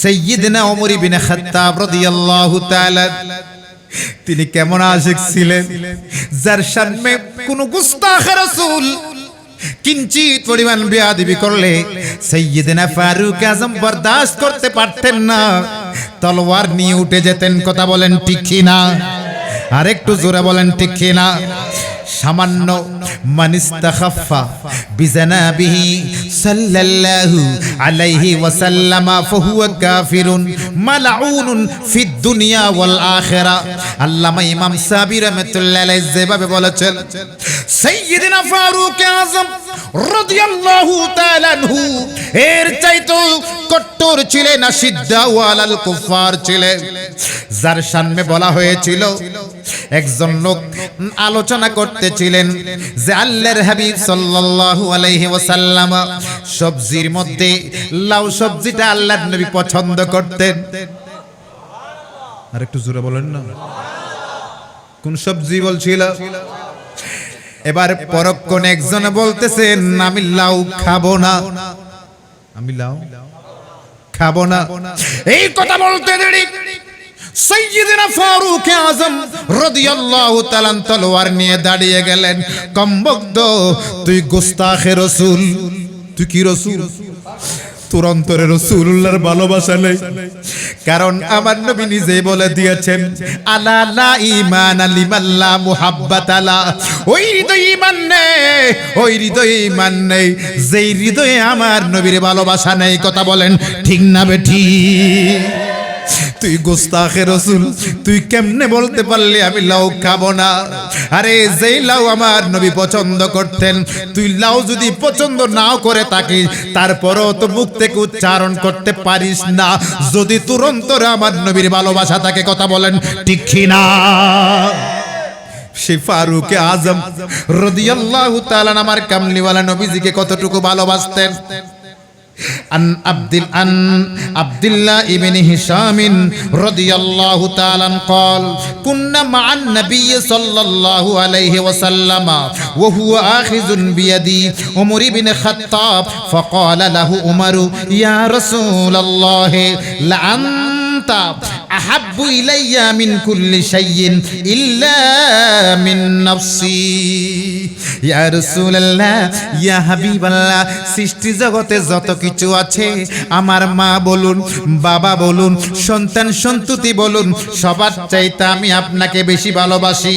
সাইয়্যিদনা ওমর ইবনে খাত্তাব রাদিয়াল্লাহু তাআলা তিনি কেমন আশিক ছিলেন, যার সামনে কোন গুস্তাখ রাসূল কিঞ্চিত পরিমাণ বেয়াদবি করলে সাইয়্যিদনা ফারুক আজম বরদাস্ত করতে পারতেন না, তলোয়ার নিয়ে উঠে যেতেন। কথা বলেন ঠিক কি না? আর একটু জোরে বলেন ঠিক কি না? সামান্য মানিস্তাখাফা বিজানাবিহি সাল্লাল্লাহু আলাইহি ওয়াসাল্লাম ফাহুয়া কাফিরুন মালউনুন ফিদ দুনিয়া ওয়াল আখিরা। আল্লামা ইমাম সাবি রাহমাতুল্লাহি আলাইহি যেভাবে বলেছেন, সাইয়্যিদনা ফারুক আযম রাদিয়াল্লাহু তাআলা আনহু এর চাইতো কট্টর ছিলেন, আশিদ্দা ওয়ালাল কুফার ছিলেন। যার সামনে বলা হয়েছিল, একজন লোক আলোচনা করতেছিলেন যে আল্লাহর হাবিব সাল্লাল্লাহু আলাইহি ওয়াসাল্লাম সবজির মধ্যে লাউ সবজিটা আল্লাহর নবী পছন্দ করতেন। আর একটু জোরে বলেন না, কোন সবজি বলছিল? এবার পরক্ষণ একজন বলতেছেন, আমি লাউ খাবো না, আমি লাউ খাবো না। এই কথা বলতে দেরি সাইয়্যিদনা ফারুক আযম রাদিয়াল্লাহু তাআলা তলোয়ার নিয়ে দাঁড়িয়ে গেলেন। কমবক্ত, তুই গুস্তাখে রাসূল, তুই কি রাসূল? তোর অন্তরে রাসূলুল্লাহর ভালোবাসা নেই। কারণ আমার নবী নিজেই বলে দিয়েছেন, আলা লা ঈমান লিমান লা মুহাব্বাতা লা। ওই হৃদয়ে ঈমান নেই, ওই হৃদয়ে ঈমান নেই যেই হৃদয়ে আমার নবীর ভালোবাসা নেই। কথা বলেন ঠিক না বেঠিক? তুই গুস্তাখে রাসূল, তুই কেমনে বলতে পারলি আমি লাউ খাবো না? আরে যেই লাউ আমার নবী পছন্দ করতেন, তুই লাউ যদি পছন্দ নাও করে থাকিস, তারপরও তো মুখ থেকে উচ্চারণ করতে পারিস না যদি তোর অন্তরে আমার নবীর ভালোবাসা থাকে। কথা বলেন ঠিক কি না? সে ফারুক আযম রাদিয়াল্লাহু তাআলা আমার কামলিওয়ালা নবীজিকে কতটুকু ভালোবাসতেন। عن عبد الله ابن هشام رضي الله تعالى قال كنا مع النبي صلى الله عليه وسلم وهو آخذ بيدي عمر بن الخطاب فقال له عمر يا رسول الله لأنت أحب إلي من كل شيء إلا من نفسي يا رسول الله يا حبيب الله সৃষ্টি জগতে যত কিছু আছে, আমার মা বলুন, বাবা বলুন, সন্তান সন্ততি বলুন, সবার চাইতে আমি আপনাকে বেশি ভালোবাসি।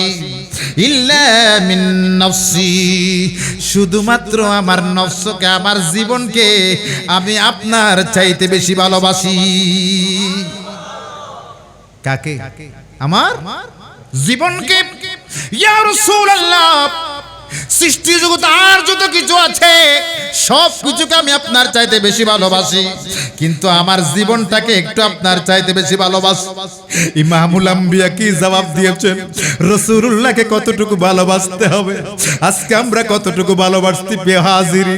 ইল্লা মিন নফসি, শুধুমাত্র আমার নফসকে, আমার জীবনকে আমি আপনার চাইতে বেশি ভালোবাসি। কাকে? আমার জীবনকে। ইয়া রাসূলুল্লাহ, সৃষ্টি জগৎ আর যত কিছু আছে সব কিছুকে আমি আপনার চাইতে বেশি ভালোবাসি, কিন্তু আমার জীবনটাকে একটু আপনার চাইতে বেশি ভালোবাসি। ইমামুল আম্বিয়া কি জবাব দিয়েছেন? রাসূলুল্লাহকে কতটুকু ভালোবাসতে হবে, আজকে আমরা কতটুকু ভালোবাসতে পেয়ে হাজির।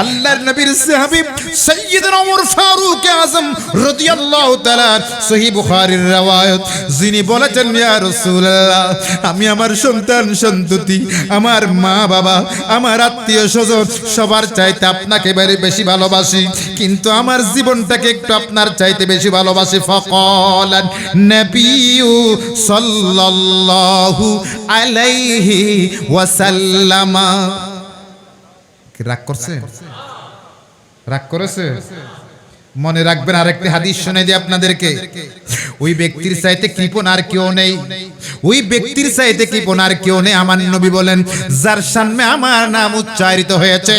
আল্লাহর নবীর সাহাবী সাইয়্যিদনা ওমর ফারুক আযম রাদিয়াল্লাহু তাআলা, সহিহ বুখারীর রওয়ায়াত, যিনি বলেছেন, ইয়া রাসূলুল্লাহ, আমি আমার সন্তান সন্ততি, আমার মা বাবা, আমার আত্মীয় স্বজন সবার চাইতে আপনাকে বেশি ভালোবাসি, কিন্তু আমার জীবনটাকে একটু আপনার চাইতে বেশি ভালোবাসি। ফাকালান নবিয়্যু সাল্লাল্লাহু আলাইহি ওয়াসাল্লাম। রাগ করছে? রাগ করেছে? মনে রাখবেন, আরেকটি হাদিস শুনে দিই আপনাদেরকে। ওই ব্যক্তির চাইতে কৃপণ আর কেউ নেই, ওই ব্যক্তির চাইতে কৃপণ আর কেউ নেই। আমার নবী বলেন, যার সামনে আমার নাম উচ্চারিত হয়েছে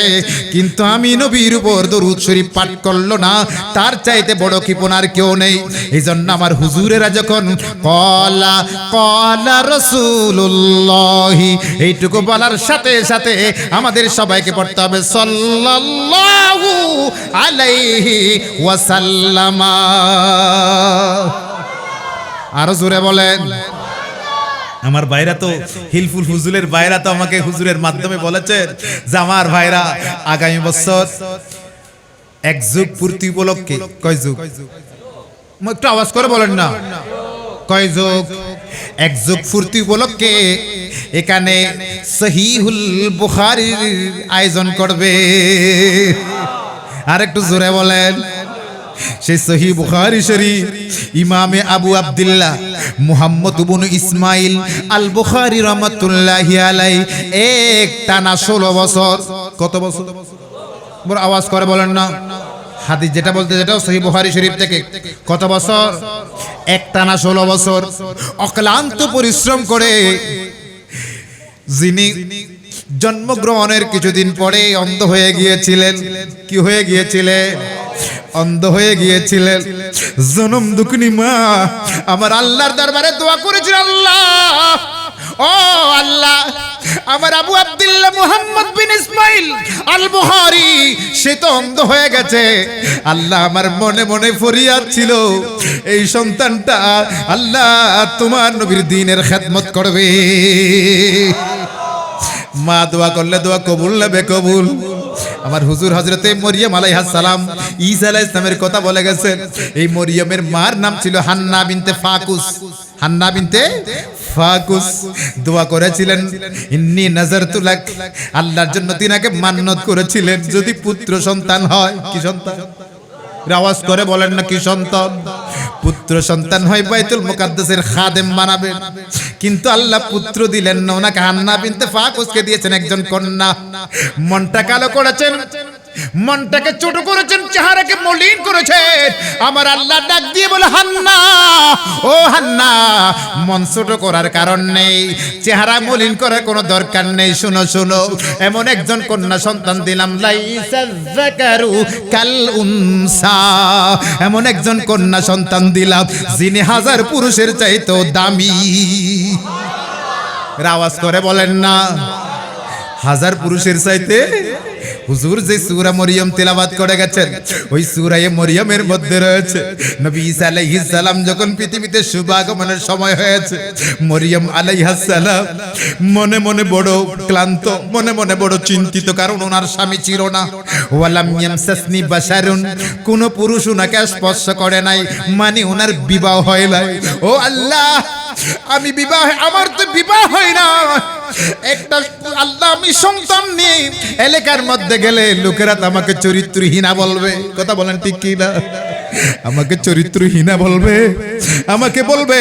কিন্তু আমি নবীর উপর দরুদ শরীফ পাঠ করলো না, তার চাইতে বড় কৃপণ আর কেউ নেই। এই জন্য আমার হুজুরেরা যখন কলা কলা রাসূলুল্লাহ এইটুকু বলার সাথে সাথে আমাদের সবাইকে পড়তে হবে সাল্লাল্লাহু আলাইহি ওয়াসাল্লাম। আরো জোরে বলেন। আমার ভাইরা তো হিলফুল হুজুরের ভাইরা তো আমাকে হুজুরের মাধ্যমে বলেছে যে আমার ভাইরা আগামী বছর এক যুগ পূর্তি উপলক্ষে, কয় যুগ? একটু আওয়াজ করে বলেন না, কয় যুগ? এক যুগ পূর্তি উপলক্ষে এখানে সহিহুল বুখারীর আয়োজন করবে। আর একটু জোরে বলেন। সেই সহিহ বুখারী শরীফ ইমামে আবু আব্দুল্লাহ মুহাম্মদ ইবনে ইসমাইল আল বুখারী রাহমাতুল্লাহি আলাইহি এক টানা 16 বছর। কত বছর? বড় আওয়াজ করে বলেন না। হাদিস যেটা বলতে যেটাও সহিহ বুখারী শরীফ থেকে। কত বছর? এক টানা 16 বছর অক্লান্ত পরিশ্রম করে যিনি জন্মগ্রহণের কিছুদিন পরে অন্ধ হয়ে গিয়েছিলেন। কি হয়ে গিয়েছিলেন? অন্ধ হয়ে গিয়েছিলেন। জনম দুঃখিনী মা আমার আল্লাহর দরবারে দোয়া করেছিল, আল্লাহ ও আল্লাহ, আমার আবু আব্দুল্লাহ মুহাম্মদ বিন ইসমাইল আল বুখারী সে তো অন্ধ হয়ে গেছে। আল্লাহ আমার মনে মনে ফরিয়াদ ছিল এই সন্তানটা আল্লাহ তোমার নবীর দ্বীনের খেদমত করবে। মা দোয়া করলে দোয়া কবুল না বেকবুল। আমার হুজুর হযরতে মরিয়ম আলাইহিস সালাম ঈসা আলাইহিস সালামের কথা বলে গেছেন। এই মরিয়মের মার নাম ছিল হান্না বিনতে ফাকুস। হান্না বিনতে ফাকুস দোয়া করেছিলেন ইন্নী নাযারতু লাক, আল্লাহর জন্য তিনাকে মান্নত করেছিলেন যদি পুত্র সন্তান হয়। কি সন্তান? আওয়াজ করে বলেন না কি সন্তান? পুত্র সন্তান হয় বাইতুল মুকাদ্দাসের খাদেম বানাবেন। কিন্তু আল্লাহ পুত্র দিলেন না, ওনাকে হান্না বিনতে ফাকুসকে দিয়েছেন একজন কন্যা। মনটা কালো করেছেন, মনটাকে ছোট করেছেন, চেহারাকে মলিন করেছেন। আমার আল্লাহ ডাক দিয়ে বলে, হান্না ও হান্না, মন ছোট করার কারণ নেই, চেহারা মলিন করার কোনো দরকার নেই। শুনো শুনো, এমন একজন কন্যা সন্তান দিলাম, লাইসা যাকারু কাল উনসা, এমন একজন কন্যা সন্তান দিলাম যিনি 1000 পুরুষের চাইতেও দামি। আওয়াজ করে বলেন না, 1000 পুরুষের চাইতে। হুজুর যে সূরা মরিয়ম তেলাওয়াত করে গেছেন ওই সূরা মরিয়মের মধ্যে রয়েছে নবী ঈসা আলাইহিস সালাম যখন পৃথিবীতে শুভাগমনের সময় হয়েছে, মরিয়ম আলাইহিস সালাম মনে মনে বড় ক্লান্ত, মনে মনে বড় চিন্তিত, কারণ ওনার স্বামী ছিল না। ওয়ালাম ইয়ামসাসনি বাশারুন, কোন পুরুষ ওনাকে স্পর্শ করে নাই, মানে ওনার বিবাহ হয় নাই। ও আল্লাহ, আমি বিবাহ, আমার তো বিবাহ হয় না, একটা আল্লাহ আমি সন্তান নেই। এলাকার মধ্যে গেলে লোকেরা আমাকে চরিত্রহীনা বলবে। কথা বলেন ঠিক কি না? আমাকে চরিত্রহীনা বলবে, আমাকে বলবে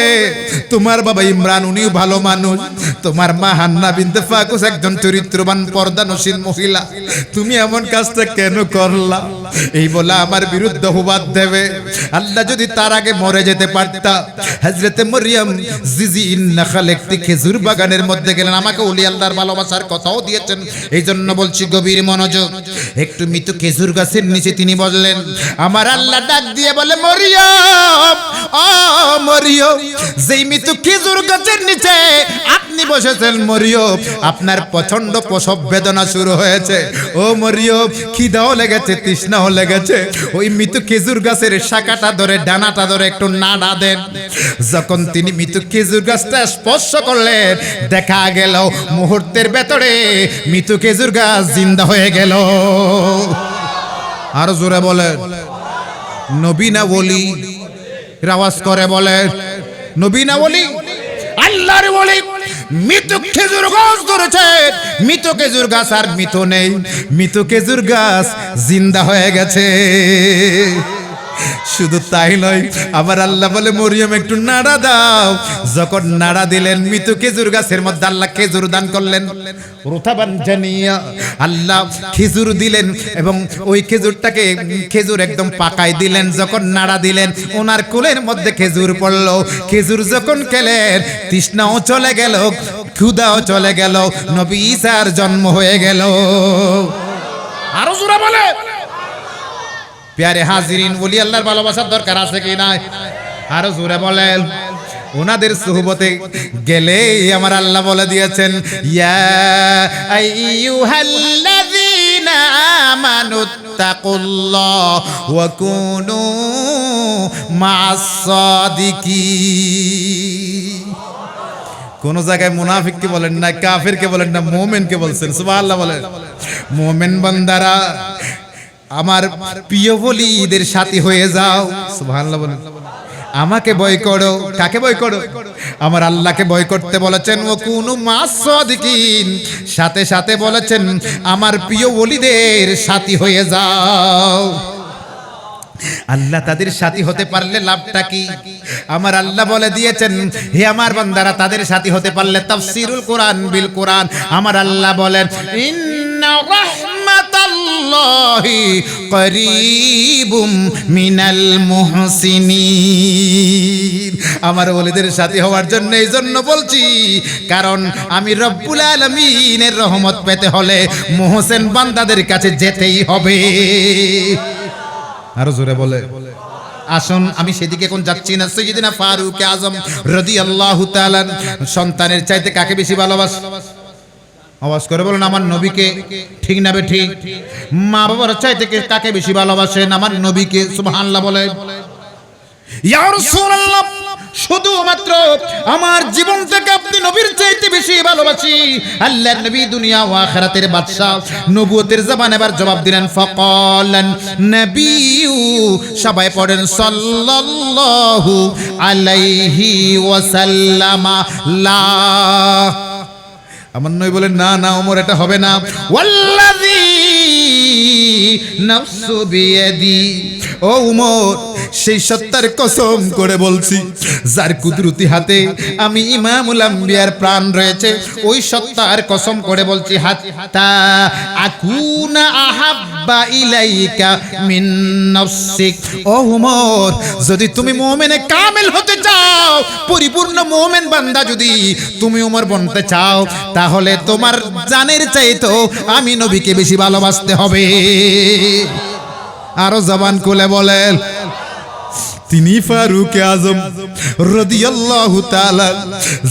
তোমার বাবা ইমরান উনিও ভালো মানুষ, তোমার মা হান্না বিনতে ফাকুস একজন চরিত্রবান পর্দানশীল মহিলা, তুমি এমন কাজটা কেন করলা? এই বলা আমার বিরুদ্ধে হুবাদ দেবে। আল্লাহ যদি তার আগে মরে যেতে পারতা, হযরতে মরিয়ম জিজিন নাখাল একটি খেজুর বাগানের মধ্যে গেলেন। আমাকে ওলি আল্লাহর ভালোবাসার কথাও দিয়েছেন, এই জন্য বলছি গভীর মনোযোগ। একটু মৃত খেজুর গাছের নিচে তিনি বললেন, আমার আল্লাহ ডাক দিয়ে বলে, মরিয়ম ও মরিয়ম, যেই মৃত খেজুর গাছের নিচে আপনি বসেছেন মরিয়ম, আপনার প্রচন্ড প্রসব বেদনা শুরু হয়েছে। ও মরিয়ম, খিদাও লেগেছে, তৃষ্ণাও লেগেছে, ওই মৃত খেজুর গাছের শাখাটা ধরে ডানাটা ধরে একটু নাড়া দেন। যখন তিনি মৃত খেজুর গাছটা স্পর্শ করলেন, দেখা গেল মুহূর্তের ভেতরে মৃত খেজুর গাছ জিন্দা হয়ে গেল। আর জোরে বলে নবী না ওলি? আওয়াজ করে বলে নবী না ওলি? আল্লাহর ওলি। মৃত খেজুর গাছ ধরেছে, মৃত খেজুর গাছ আর মৃত নেই, মৃত খেজুর গাছ জিন্দা হয়ে গেছে। শুধু তাই নয়, আবার আল্লাহ বলে, মরিয়ম একটু নাড়া দাও। যখন নাড়া দিলেন, মৃত খেজুর গাছের মধ্যে আল্লাহ খেজুর দান করলেন। রুতাবান জানিয়া আল্লাহ খেজুর দিলেন এবং ওই খেজুরটাকে খেজুর একদম পাকাই দিলেন। যখন নাড়া দিলেন, ওনার কোলের মধ্যে খেজুর পড়লো। খেজুর যখন খেলেন, তৃষ্ণাও চলে গেল, ক্ষুধাও চলে গেল, নবী ঈসার জন্ম হয়ে গেল। আরো জোরে বলে। প্যারে হাজিরিন, ওলি আল্লাহর ভালোবাসার দরকার আছে কি নাই? আরো জোরে বলেন। ওনাদের সুহবতে গেলে আমার আল্লাহ বলে দিয়েছেন, ইয়া আইয়ুহাল্লাযীনা আমানুত্তাকুল্লাহ ওয়া কুনু মা'আস সাদিকিন। কোন জায়গায় মুনাফিককে বলেন না, কাফেরকে বলেন না, মুমিনকে বলছেন। সুবহানাল্লাহ বলেন। মুমিন বান্দারা আমার প্রিয় ওলিদের সাথী হয়ে যাও। সুবহানাল্লাহ বলেন। আমাকে ভয় করো। কাকে ভয় করো? আমার আল্লাহকে ভয় করতে বলেছেন। ও কুনু মা'আস সাদিকিন, সাথে সাথে বলেছেন আমার প্রিয় ওলিদের সাথী হয়ে যাও। আল্লাহ তাদের সাথী হতে পারলে লাভটা কি? আমার আল্লাহ বলে দিয়েছেন, হে আমার বান্দারা, তাদের সাথী হতে পারলে তাফসীরুল কোরআন বিল কোরআন। আমার আল্লাহ বলেন, ইন্না রাহমাতাল্লাহি করিবুম মিনাল মুহসিনিন। আমার ওলিদের সাথী হওয়ার জন্য এই জন্য বলছি, কারণ আমি রব্বুল আলামিনের রহমত পেতে হলে মুহসিন বান্দাদের কাছে যেতেই হবে। আরো জোরে বলে, আসুন আমি সেদিকে এখন যাচ্ছি না। সাইয়্যিদিনা ফারুক আযম রাদিয়াল্লাহু তাআলা সন্তানের চাইতে কাকে বেশি ভালোবাসে? আওয়াজ করে বলুন, আমার নবীকে। ঠিক না ঠিক? মা বাবার চাইতে কাকে বেশি ভালোবাসেন? আমার নবীকে। সুবহানাল্লাহ বলে। ইয়া রাসূলুল্লাহ, শুধুমাত্র আমার জীবন থেকে আপনি নবীর চাইতে বেশি ভালোবাসি। আল্লাহর নবী দুনিয়া ও আখিরাতের বাদশা, নবুয়তের জবান এবার জবাব দিলেন, ফাকালান নবিয়্যু, সবাই পড়েন সাল্লাল্লাহু আলাইহি ওয়াসাল্লাম। লা, আমার নবী বলেন, না না ওমর, এটা হবে না। ওয়াল্লাযী নাফসু বিয়াদি, ও উমর, সেই সত্তার কসম করে বলছি যার কুদরতি হাতে আমি ইমামুল আম্বিয়ার প্রাণ রয়েছে, ওই সত্তার কসম করে বলছি, হাত্তা আকুনা আহাব্বা ইলাইকা মিন নাফসিক। ও উমর, যদি তুমি মুমিনে কামিল হতে চাও, পরিপূর্ণ মুমিন বান্দা যদি তুমি উমর বনতে চাও, তাহলে তোমার জানের চাইতেও আমি নবীকে বেশি ভালোবাসতে হবে। আরো জবান খুলে বলেন, তিনি ফারুক আযম রাদিয়াল্লাহু তাআলা,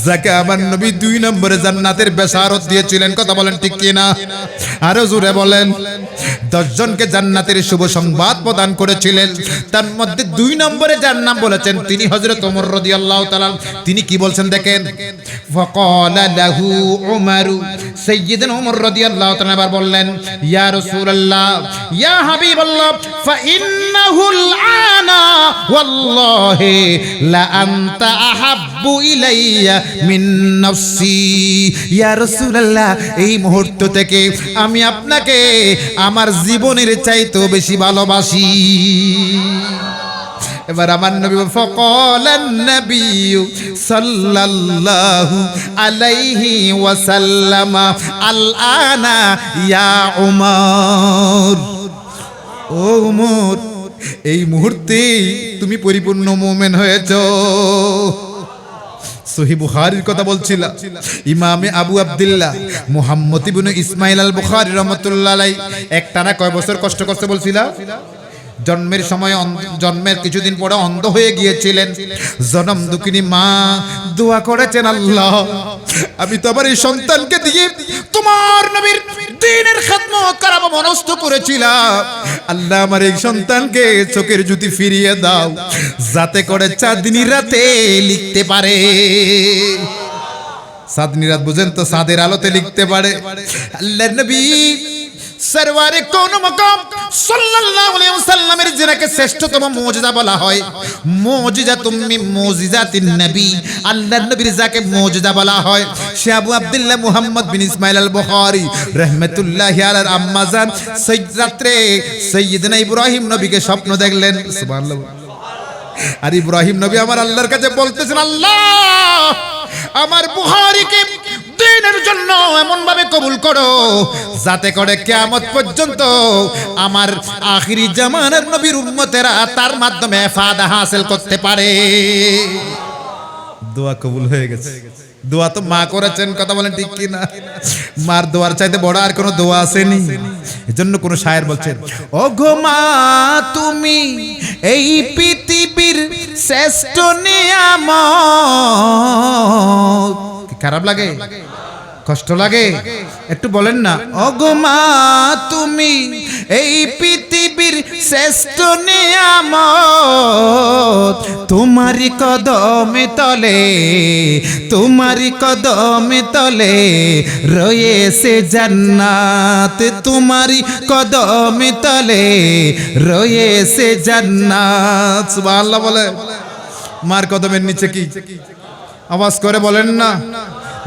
যাকে আমার নবী 2 নম্বরে জান্নাতের বেশারত দিয়েছিলেন। কথা বলেন ঠিক কি না? আরো জোরে বলেন। 10 জনকে জান্নাতের শুভ সংবাদ প্রদান করেছিলেন, তার মধ্যে 2 নম্বরে যার নাম বলেছেন তিনি হযরত ওমর রাদিয়াল্লাহু তাআলা। তিনি কি বলছেন দেখেন, ফাকালা লাহু উমর, সাইয়্যিদনা ওমর রাদিয়াল্লাহু তাআলা এবার বললেন, ইয়া রাসূলুল্লাহ, ইয়া হাবিবাল্লাহ, ফা ইন্নাহুল আনা ওয়াল্লাহি লা আনতা আহাব্বু ইলাইয়া মিন নাফসি। ইয়া রাসূলুল্লাহ, এই মুহূর্ত থেকে আমি আপনাকে আমার জীবনের চাইতেও বেশি ভালোবাসি। এবার আমার নবী, ফাকালান নবিয়্যু সাল্লাল্লাহু আলাইহি ওয়াসাল্লাম, আল আনা ইয়া উমর। ও উমর, এই মুহূর্তে তুমি পরিপূর্ণ মুমিন হয়েছো। সহিহ বুখারীর কথা বলছিলাম, ইমামে আবু আব্দুল্লাহ মুহাম্মদ ইবনে ইসমাইল আল বুখারী রাহমাতুল্লাহ আলাইহি একটানা কয় বছর কষ্ট করতে বলছিলাম? জন্মের সময়, জন্মের কিছুদিন পরে অন্ধ হয়ে গিয়েছিলেন। জনম দুঃখিনী মা দোয়া করেছেন, আল্লাহ আমি তো আমার এই সন্তানকে দিয়ে তোমার নবীর দ্বীনের খিদমত করাবো মনস্থ করেছিলাম। আল্লাহ আমার এই সন্তানকে চোখের জ্যোতি ফিরিয়ে দাও, যাতে করে চাঁদনি রাতে লিখতে পারে। চাঁদনি রাত বুঝেন তো, চাঁদের আলোতে লিখতে পারে। আল্লাহর নবী সরওয়ারে কোন মাকাম সাল্লাল্লাহু আলাইহি ওয়াসাল্লামের যেটাকে শ্রেষ্ঠতম মুজিজা বলা হয়, মুজিজাতুম মিন মুজিজাতিন নবী, আল্লাহর নবীর যাকে মুজিজা বলা হয়, সে আবু আব্দুল্লাহ মুহাম্মদ বিন ইসমাইল আল বুখারী রাহমাতুল্লাহি আলাইহির আম্মা জান রাত্রে সাইয়্যিদনা ইব্রাহিম নবীকে স্বপ্ন দেখলেন। সুবহানাল্লাহ। আর ইব্রাহিম নবী আমার আল্লাহর কাছে বলতেছেন, আল্লাহ আমার বুখারীকে দ্বীনের জন্য এমন ভাবে কবুল করো যাতে করে কিয়ামত পর্যন্ত আমার আখিরি জামানার নবীর উম্মতেরা তার মাধ্যমে ফায়দা হাসিল করতে পারে। দোয়া কবুল হয়ে গেছে। দোয়া তো মা করেছেন, কথা বলেন ঠিক কি না? মার দোয়ার চাইতে বড় আর কোনো দোয়া আসেনি। এজন্য কোন শায়ের বলছেন, ও গো মা তুমি এই পৃথিবীর শ্রেষ্ঠ নিয়ামত। খারাপ লাগে? কষ্ট লাগে? একটু বলেন না, ও গো মা তুমি এই পৃথিবীর শ্রেষ্ঠ নিয়ামত, তোমারি কদমে তলে, তোমারি কদমে তলে রয়েছে জান্নাত, তোমারি কদমে তলে রয়েছে জান্নাত। সুবহানাল্লাহ বলে। মার কদমের নিচে কি? আওয়াজ করে বলেন না।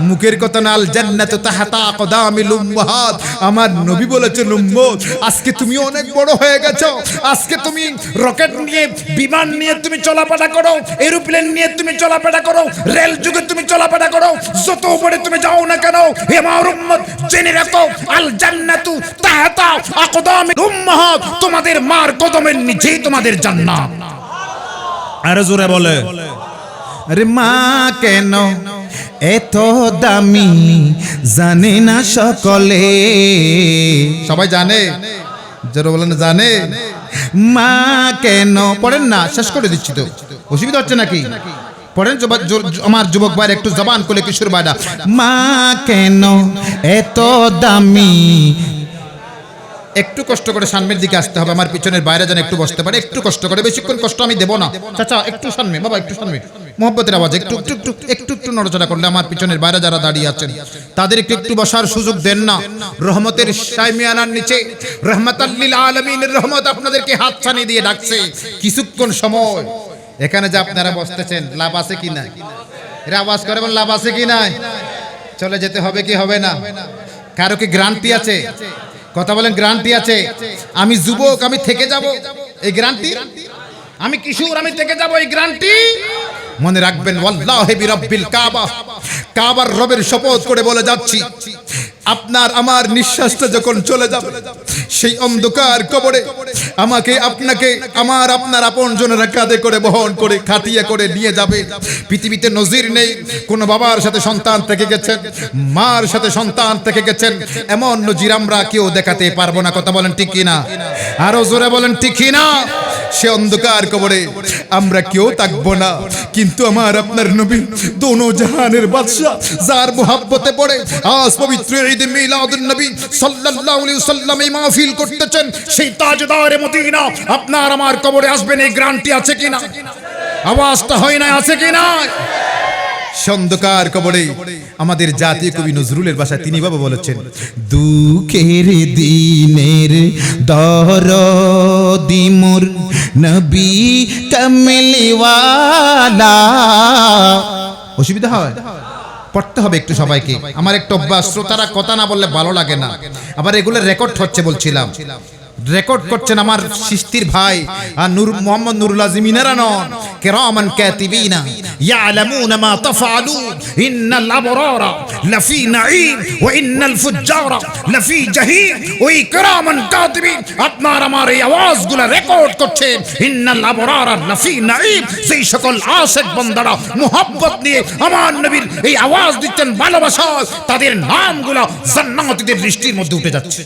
মুখের কথা না, আল জান্নাতু তাহতা আকদামিল উম্মাহাত। আমার নবী বলেছেন উম্মত আজকে তুমি অনেক বড় হয়ে গেছো, আজকে তুমি রকেট নিয়ে বিমান নিয়ে তুমি চলাফেরা করো, এরোপ্লেন নিয়ে তুমি চলাফেরা করো, রেল যুগে তুমি চলাফেরা করো, যত উপরে তুমি যাও না কেন হে আমার উম্মত জেনে রাখো আল জান্নাতু তাহতা আকদামিল উম্মাহাত, তোমাদের মার কদমের নিচেই তোমাদের জান্নাত। আর জোরে বলে আরে মা কেন এত দামি জানে না সকলে। সবাই জানে, যারা বলেন জানে। মা কেন পড়েন না, শেষ করে দিচ্ছি তো, অসুবিধা হচ্ছে নাকি? পড়েন আমার যুবক ভাইরা একটু জবান করে কিশোর ভাইরা। মা কেন এত দামি, একটু কষ্ট করে সামনের দিকে আসতে হবে, আমার পিছনের বাইরে যেন একটু বসতে পারে, একটু কষ্ট করে, বেশিক্ষণ কষ্ট আমি দেবো না। চাচা একটু সামনে, বাবা একটু সামনে, মোহব্বতের আওয়াজ একটু একটু একটু একটু একটু নড়াচড়া করলে আমার পিছনের বাইরে যারা দাঁড়িয়ে আছেন তাদের একটু একটু বসার সুযোগ দেন না। রহমতের শাইমিয়ানার নিচে রহমাতাল লিল আলামিনের রহমত আপনাদেরকে হাত ছানি দিয়ে ডাকছে কিছুক্ষণ সময়। এখানে যে আপনারা বসতেছেন লাভ আছে কি নাই? এরা আওয়াজ করে বল লাভ আছে কি নাই? চলে যেতে হবে কি হবে না? কারো কি গ্যারান্টি আছে? কথা বলেন গ্যারান্টি আছে? আমি যুবক আমি থেকে যাব এই গ্যারান্টি? আমি কিশোর আমি থেকে যাব এই গ্যারান্টি? মনে রাখবেন ওয়াল্লাহি বিরাব্বিল কাবা, কাবার রবের শপথ করে বলে যাচ্ছি আপনার আমার নিঃশ্বাসটা যখন চলে যাবে সেই অন্ধকার কবরে আমাকে আপনাকে আমার আপনার আপনজনেরা কাঁধে করে বহন করে খাটিয়ে করে নিয়ে যাবে। পৃথিবীতে নজির নেই কোন বাবার সাথে সন্তান থেকে গেছেন, মার সাথে সন্তান থেকে গেছেন, এমন নজির আমরা কেউ দেখাতে পারবো না। কথা বলেন ঠিক কিনা? আরো জোরে বলেন ঠিক কিনা? সে অন্ধকার কবরে আমরা কেউ থাকবো না, কিন্তু আমার আপনার নবী দোনো জাহানের বাদশা যার মুহাব্বতে পড়ে আজ পবিত্র ঈদ মিলাদুন নবী সাল্লাল্লাহু আলাইহি ওয়াসাল্লাম এই মাহফিল করতেছেন, সেই তাজদারে মদিনা আপনার আমার কবরে আসবেন এই গ্যারান্টি আছে কিনা? আওয়াজটা হয় না, আছে কিনা? অন্ধকার কবরে আমাদের জাতীয় কবি নজরুলের ভাষায় তিনি বাবা বলেছেন দুঃখের দিনের দরদি মোর নবী কামলিওয়ালা। অসুবিধা হয়? পড়তে হবে একটু সবাইকে। আমার একটা অভ্যাস, শ্রোতারা কথা না বললে ভালো লাগে না। আবার এগুলো রেকর্ড হচ্ছে বলছিলাম, রেকর্ড করছেন আমার সিস্তির ভাই আর নূর মোহাম্মদ নুরুল আজিম ইনারা নন, কিরামান কাতিবিনা ইয়ালামুনা মা তাফআলুন ইন্নাল আবরারা লাফি নাঈম ওয়া ইন্নাল ফুজ্জারা লাফি জাহিম। ওই কিরামান কাতিবিন আপনার আমার এই আওয়াজগুলো রেকর্ড করছে। ইন্নাল আবরারা লাফি নাঈম, সেই সকল আশিক বান্দারা মুহাব্বত নিয়ে আমার নবীর এই আওয়াজ দিচ্ছেন ভালোবাসা, তাদের নামগুলো জান্নাতীদের দৃষ্টির মধ্যে উঠে যাচ্ছে।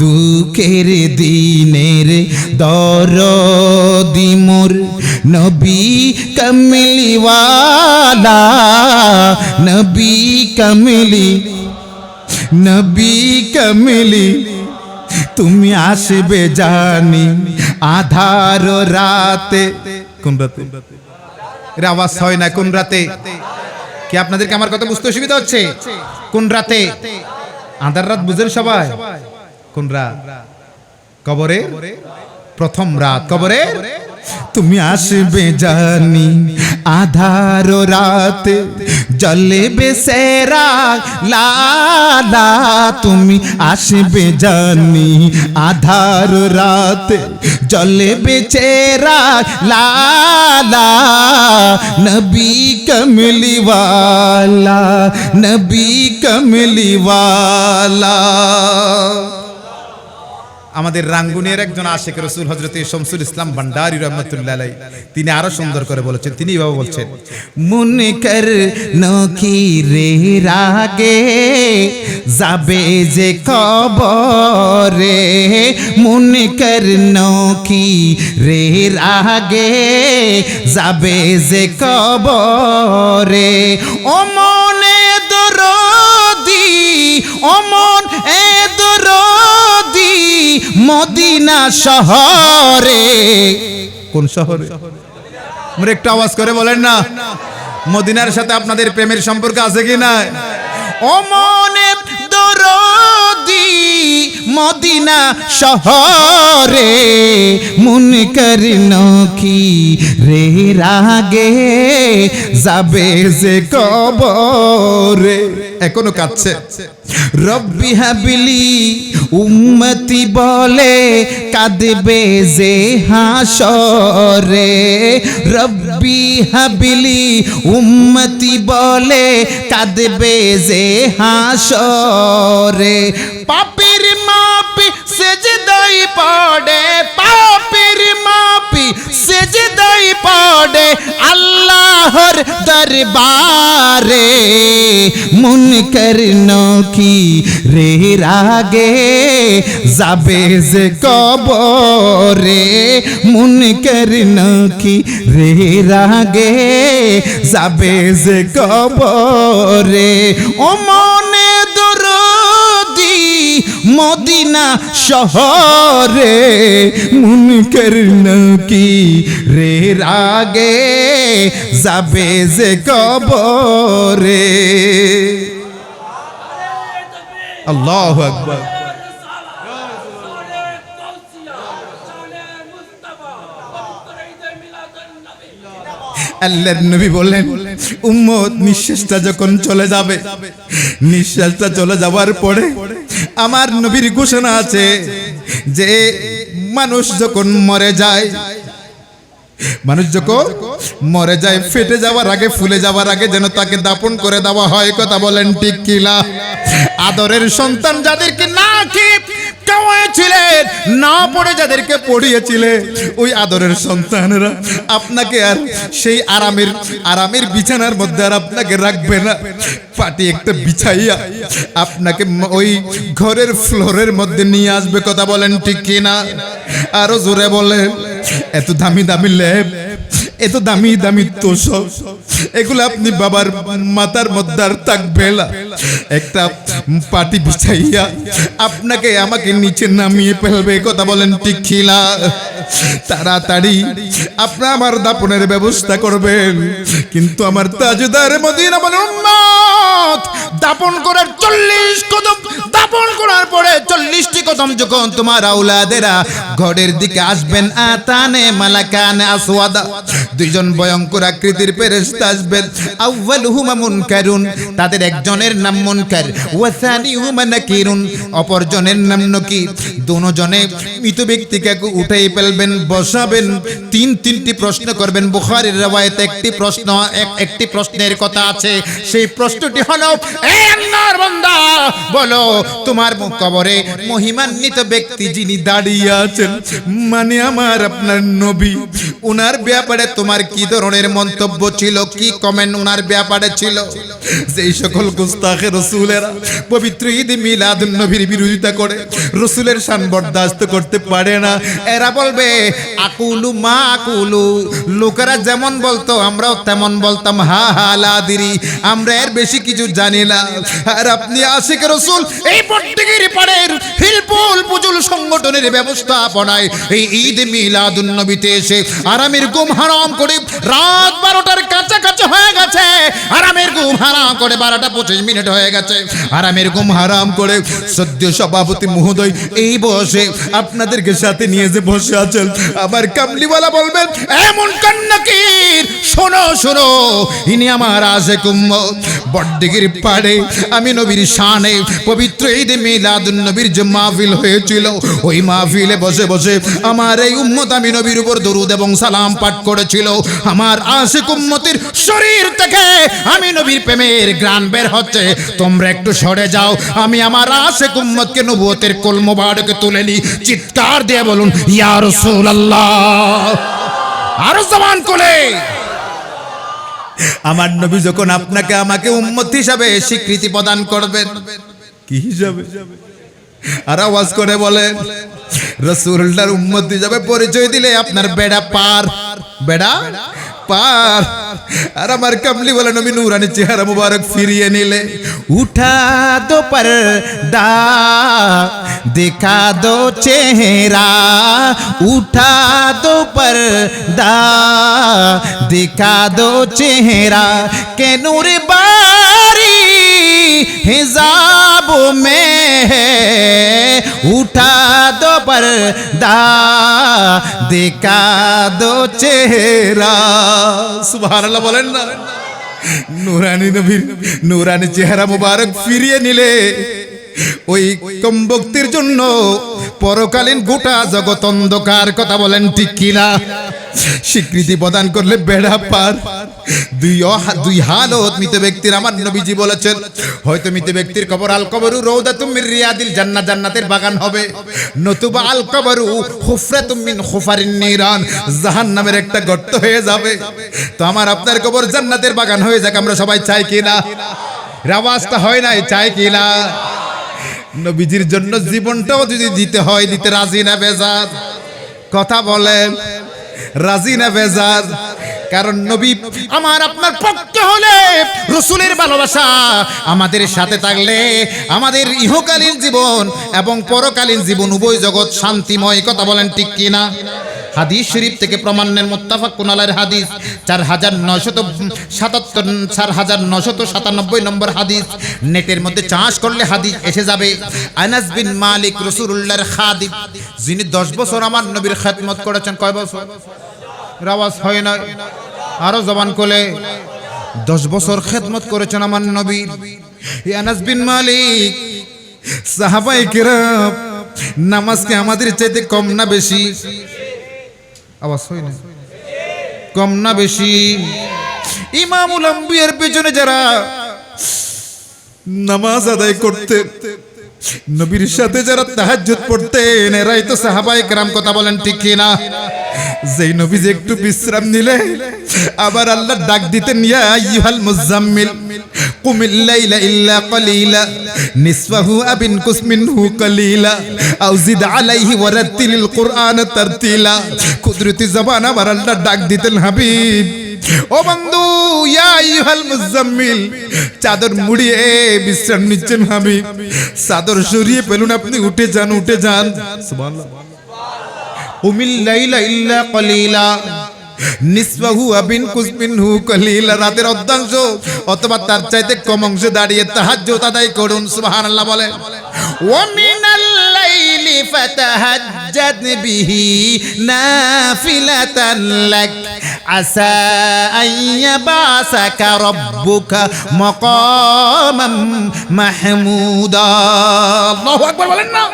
দুঃখের দিনের দরদি মোর নবী কামলিওয়ালা, নবী কামলি, নবী কামলি, তুমি আসবে জানি আধার রাতে। কোন রাতে? এর আওয়াজ হয় না। কোন রাতে? কি আপনাদেরকে আমার কথা বুঝতে অসুবিধা হচ্ছে? কোন রাতে? আধার রাত বুঝেন সবাই? কোন রাত? কবরে প্রথম রাত। কবরে তুমি আসবে জানি আধার রাতে, জ্বলবে সেরা লালা, তুমি আসবে জানি আধার রাতে, জ্বলবে চেরা লালা, নবী কমলিওয়ালা, নবী কমলিওয়ালা। আমাদের রাঙ্গুনিয়ার একজন আশিক রাসূল হযরত শামসুল ইসলাম ভান্ডারী রাহমাতুল্লাহ আলাইহি তিনি আরো সুন্দর করে বলেছেন, তিনি এইভাবে বলছেন মুনকার নকিরে রাগে যাবে যে কবরে, মুনকার নকিরে রাগে যাবে যে কবরে, ও মনে দরদি, ও মন এ দরদি মদিনা শহরে। কোন শহরে? মোর একটু আওয়াজ করে বলেন না। মদিনার সাথে আপনাদের প্রেমের সম্পর্ক আছে কি না? ও মনে দরদি মদিনা শহরে মুনকার নকিরে রাগে যাবে যে কবরে। এখনো কাঁদছে। রব্বি হাবিলি উম্মতি বলে কাঁদবে যে হাসরে। রব্বি হাবিলি উম্মতি বলে কাঁদবে যে হাসরে। পাপীর মাপি সেজদাই পড়ে, পাপীর মাপি সেজদাই পড়ে আল্লাহর দরবারে। মুনকার নকিরে রাগে যাবে যে কবরে। মুনকার নকিরে রাগে যাবে যে কবরে। ও মনে দরদি মদিনা শহরে মুনকার নকিরে রাগে যাবে যে কবরে। আল্লাহু আকবার। আল্লাহর নবী বললেন উম্মত নিঃশ্বাসটা যখন চলে যাবে, নিঃশ্বাসটা চলে যাওয়ার পরে আমার নবীর ঘোষণা আছে যে মানুষ যখন মরে যায়, মানুষ যখন মরে যায় ফেটে যাওয়ার আগে ফুলে যাওয়ার আগে যেন তাকে দাফন করে দেওয়া হয়। কথা বলেন ঠিক কিনা? আদরের সন্তান যাদেরকে না খেয়ে খাওয়াইছিলেন, না পড়ে যাদেরকে পড়িয়েছিলেন, ওই আদরের সন্তানেরা আপনাকে আর সেই আরামের বিছানার মধ্যে আর আপনাকে রাখবে না। পাটি একটা বিছাইয়া আপনাকে ওই ঘরের ফ্লোরের মধ্যে নিয়ে আসবে। কথা বলেন ঠিক কিনা? আরো জোরে বলেন। এত দামি দামি ল্যাব, এত দামি দামি তোষক, এগুলো আপনি বাবার মাথার মধ্যে আর থাকবে না। একটা পাটি বিছাইয়া আপনাকে আমাকে নিচে নামিয়ে ফেলবে। কথা বলেন ঠিক কিনা? তাড়াতাড়ি আপনি আমার দাপনের ব্যবস্থা করবেন। কিন্তু আমার তাজদার মদিনা বলেন উম্মত দাপন করার 40 কদম দাপন করার পরে 40টি কদম যখন তোমার আওলাদেরা ঘরের দিকে আসবেন, আতানে মালাকানে আসওয়াদা, দুইজন ভয়ঙ্কর আকৃতির ফেরেশতা আসবেন। আউয়ালুহুমা মুনকারুন, তাদের একজনের নাম মুনকার, ওয়া সানিহুমা নাকিরুন, অপরজনের নাম নকির। দুজনে মৃত ব্যক্তিকে উঠাই ফেলবেন, বসাবেন, তিনটি প্রশ্ন করবেন। বুখারীর রওয়ায়াতে একটি প্রশ্নের কথা আছে। সেই প্রশ্নটি হলো, এ আল্লাহর বান্দা বলো তোমার কবরে মহিমান্বিত ব্যক্তি যিনি দাঁড়িয়ে আছেন, মানে আমার আপনার নবী, ওনার ব্যাপারে তোমার কি ধরনের মন্তব্য ছিল, কি কমেন্ট ওনার ব্যাপারে ছিল? যেই সকল গুস্তাখে রাসূলেরা পবিত্র ঈদ মিলাদুন নবীর বিরোধিতা করে, রাসূলের শান বরদাস্ত করতে পারে না, এরা বলবে আকুলু মা আকুলু, লোকেরা যেমন বলতো আমরাও তেমন বলতাম, হা হা লাদিরি, আমরা এর বেশি কিছু জানি না। আর আপনি আশিক রাসূল এই পট্টিগিরি পাড়ের হিলপুল পুজুল সংগঠনের ব্যবস্থাপনায় এই ঈদ মিলাদুন নবীতে এসে আরামের ঘুম হারাম করে রাত 12টার কাছাকাছি হয়ে গেছে, আরামের ঘুম হারাম করে 12টা 25 মিনিট হয়ে গেছে, আরামের ঘুম হারাম করে সদ্য সভাপতি মহোদয় এই বসে আপনাদেরকে সাথে নিয়ে যে বসে আছেন, আবার কামলিওয়ালা বলবেন এমন কান্নাকির শোনো শোনো, ইনি আমার আশিক উম্মত। বড়দিগির পাড়ে আমি নবীর শানে পবিত্র ঈদ মিলাদুন নবীর যে মাহফিল হয়েছিল, ওই মাহফিলে বসে বসে আমার এই উম্মত আমি নবীর উপর দরুদ এবং সালাম পাঠ করেছিল। আমার আশিক উম্মতের শরীর থেকে আমি নবীর প্রেমের ঘ্রাণ বের হচ্ছে। তোমরা একটু সরে যাও, আমি আমার আশিক উম্মতকে নবুয়তের কোল মোবারকে তুলে নি। চিৎকার দিয়ে বলুন ইয়া রাসূলুল্লাহ, আরো জবান কোলে। আমার নবী যখন আপনাকে আমাকে উম্মত হিসাবে স্বীকৃতি প্রদান করবেন, কি হিসাবে? আর আওয়াজ করে বলেন রাসূলুল্লাহর উম্মত হিসাবে পরিচয় দিলে আপনার বেড়া পার, বেড়া পার। আর আমার কামলি বলে নবী নূরানি চেহারা মুবারক ফিরিয়ে নিলে, উঠা দো পর্দা দিখা দো চেহারা, উঠা দো পর্দা দিখা দো চেহারা, কে নূর বারি हिजाबों में उठा दो पर्दा दिखा दो चेहरा सुबहानाल्लाह बोलेन ना नूरानी नबीर नूरानी চেহারা মুবারক ফিরিয়ে নিলে ওই কমবক্তির জন্য পরকালীন গোটা জগৎ অন্ধকার কথা বলেন ঠিক কিনা স্বীকৃতি প্রদান করলে বেড়া পার দুই হালত মৃত ব্যক্তির আমার নবীজি বলেছেন হয়তো মৃত ব্যক্তির কবর আল কবরু রৌদাতুম মির রিয়াদিল জান্নাহ জান্নাতের বাগান হবে নতুবা আল কবরু হুফরাতুম মিন হুফারিন নিরান জাহান্নামের একটা গর্ত হয়ে যাবে তো আমার আপনার কবর জান্নাতের বাগান হয়ে যাক আমরা সবাই চাই কিনা আওয়াজটা হয় না চাই কিনা নবীজির জন্য জীবনটাও যদি দিতে হয় দিতে রাজি না বেজার কথা বলেন রাজি না বেজার কারণ নবী আমার আপনার পক্ষে হলে রাসূলের ভালোবাসা আমাদের সাথে থাকলে আমাদের ইহকালীন জীবন এবং পরকালীন জীবন উভয় জগৎ শান্তিময় কথা বলেন ঠিক কিনা হাদিস শরীফ থেকে প্রমাণের মুত্তাফাকুন আলাইহির হাদিস 4997 নম্বর হাদিস নেটের মধ্যে চাষ করলে হাদিস এসে যাবে আনাস বিন মালিক রাসূলুল্লাহর খাদিম যিনি 10 বছর আমার নবীর খেদমত করেছেন কয় বছর আওয়াজ হয় না আরো জবান কোলে 10 বছর খেদমত করেছেন আমার নবী আনাস বিন মালিক সাহাবায়ে কেরাম নামাজ কি আমাদের চাইতে কম না বেশি আওয়াজ হয় না কম না বেশি ইমামুল আম্বিয়ার পেছনে যারা নামাজ আদায় করতে নবীর সাথে যারা তাহাজ্জুদ পড়তেন এরাই তো সাহাবায়ে কেরাম কথা বলেন ঠিক কিনা যেই নবী যে একটু বিশ্রাম নিলে আবার আল্লাহ ডাক দিতেন ইয়া আইয়ুহাল মুজাম্মিল কুমিল লাইলা ইল্লা কালিলা নিসফাহু আবিন কুস মিনহু কালিলা আও জিদ আলাইহি ওয়ারাতিলিল কুরআন তারতিলা কুদরতি জবান আবার আল্লাহ ডাক দিতেন হাবিব ও বন্ধু ইয়া আইয়ুহাল মুজাম্মিল চাদর মুড়িয়ে বিশ্রাম নিচ্ছেন হাবিব চাদর সরিয়ে ফেলুন আপনি উঠে যান সুবহানাল্লাহ উমিল লাইলা ইল্লা কালিলা নিসফাহু আবিন কুস মিনহু কালিলা রাতের অর্ধাংশ অথবা তার চাইতে কম অংশে দাঁড়িয়ে তাহাজ্জুদ আদায় করুন সুবহানাল্লাহ বলে ওয়া মিনাল লাইলি ফাতাহাজ্জাদ বিহি নাফিলাতান লাক আসা আইয়াবাসাকা রাব্বুকা মাকামাম মাহমুদা আল্লাহু আকবার বলেন না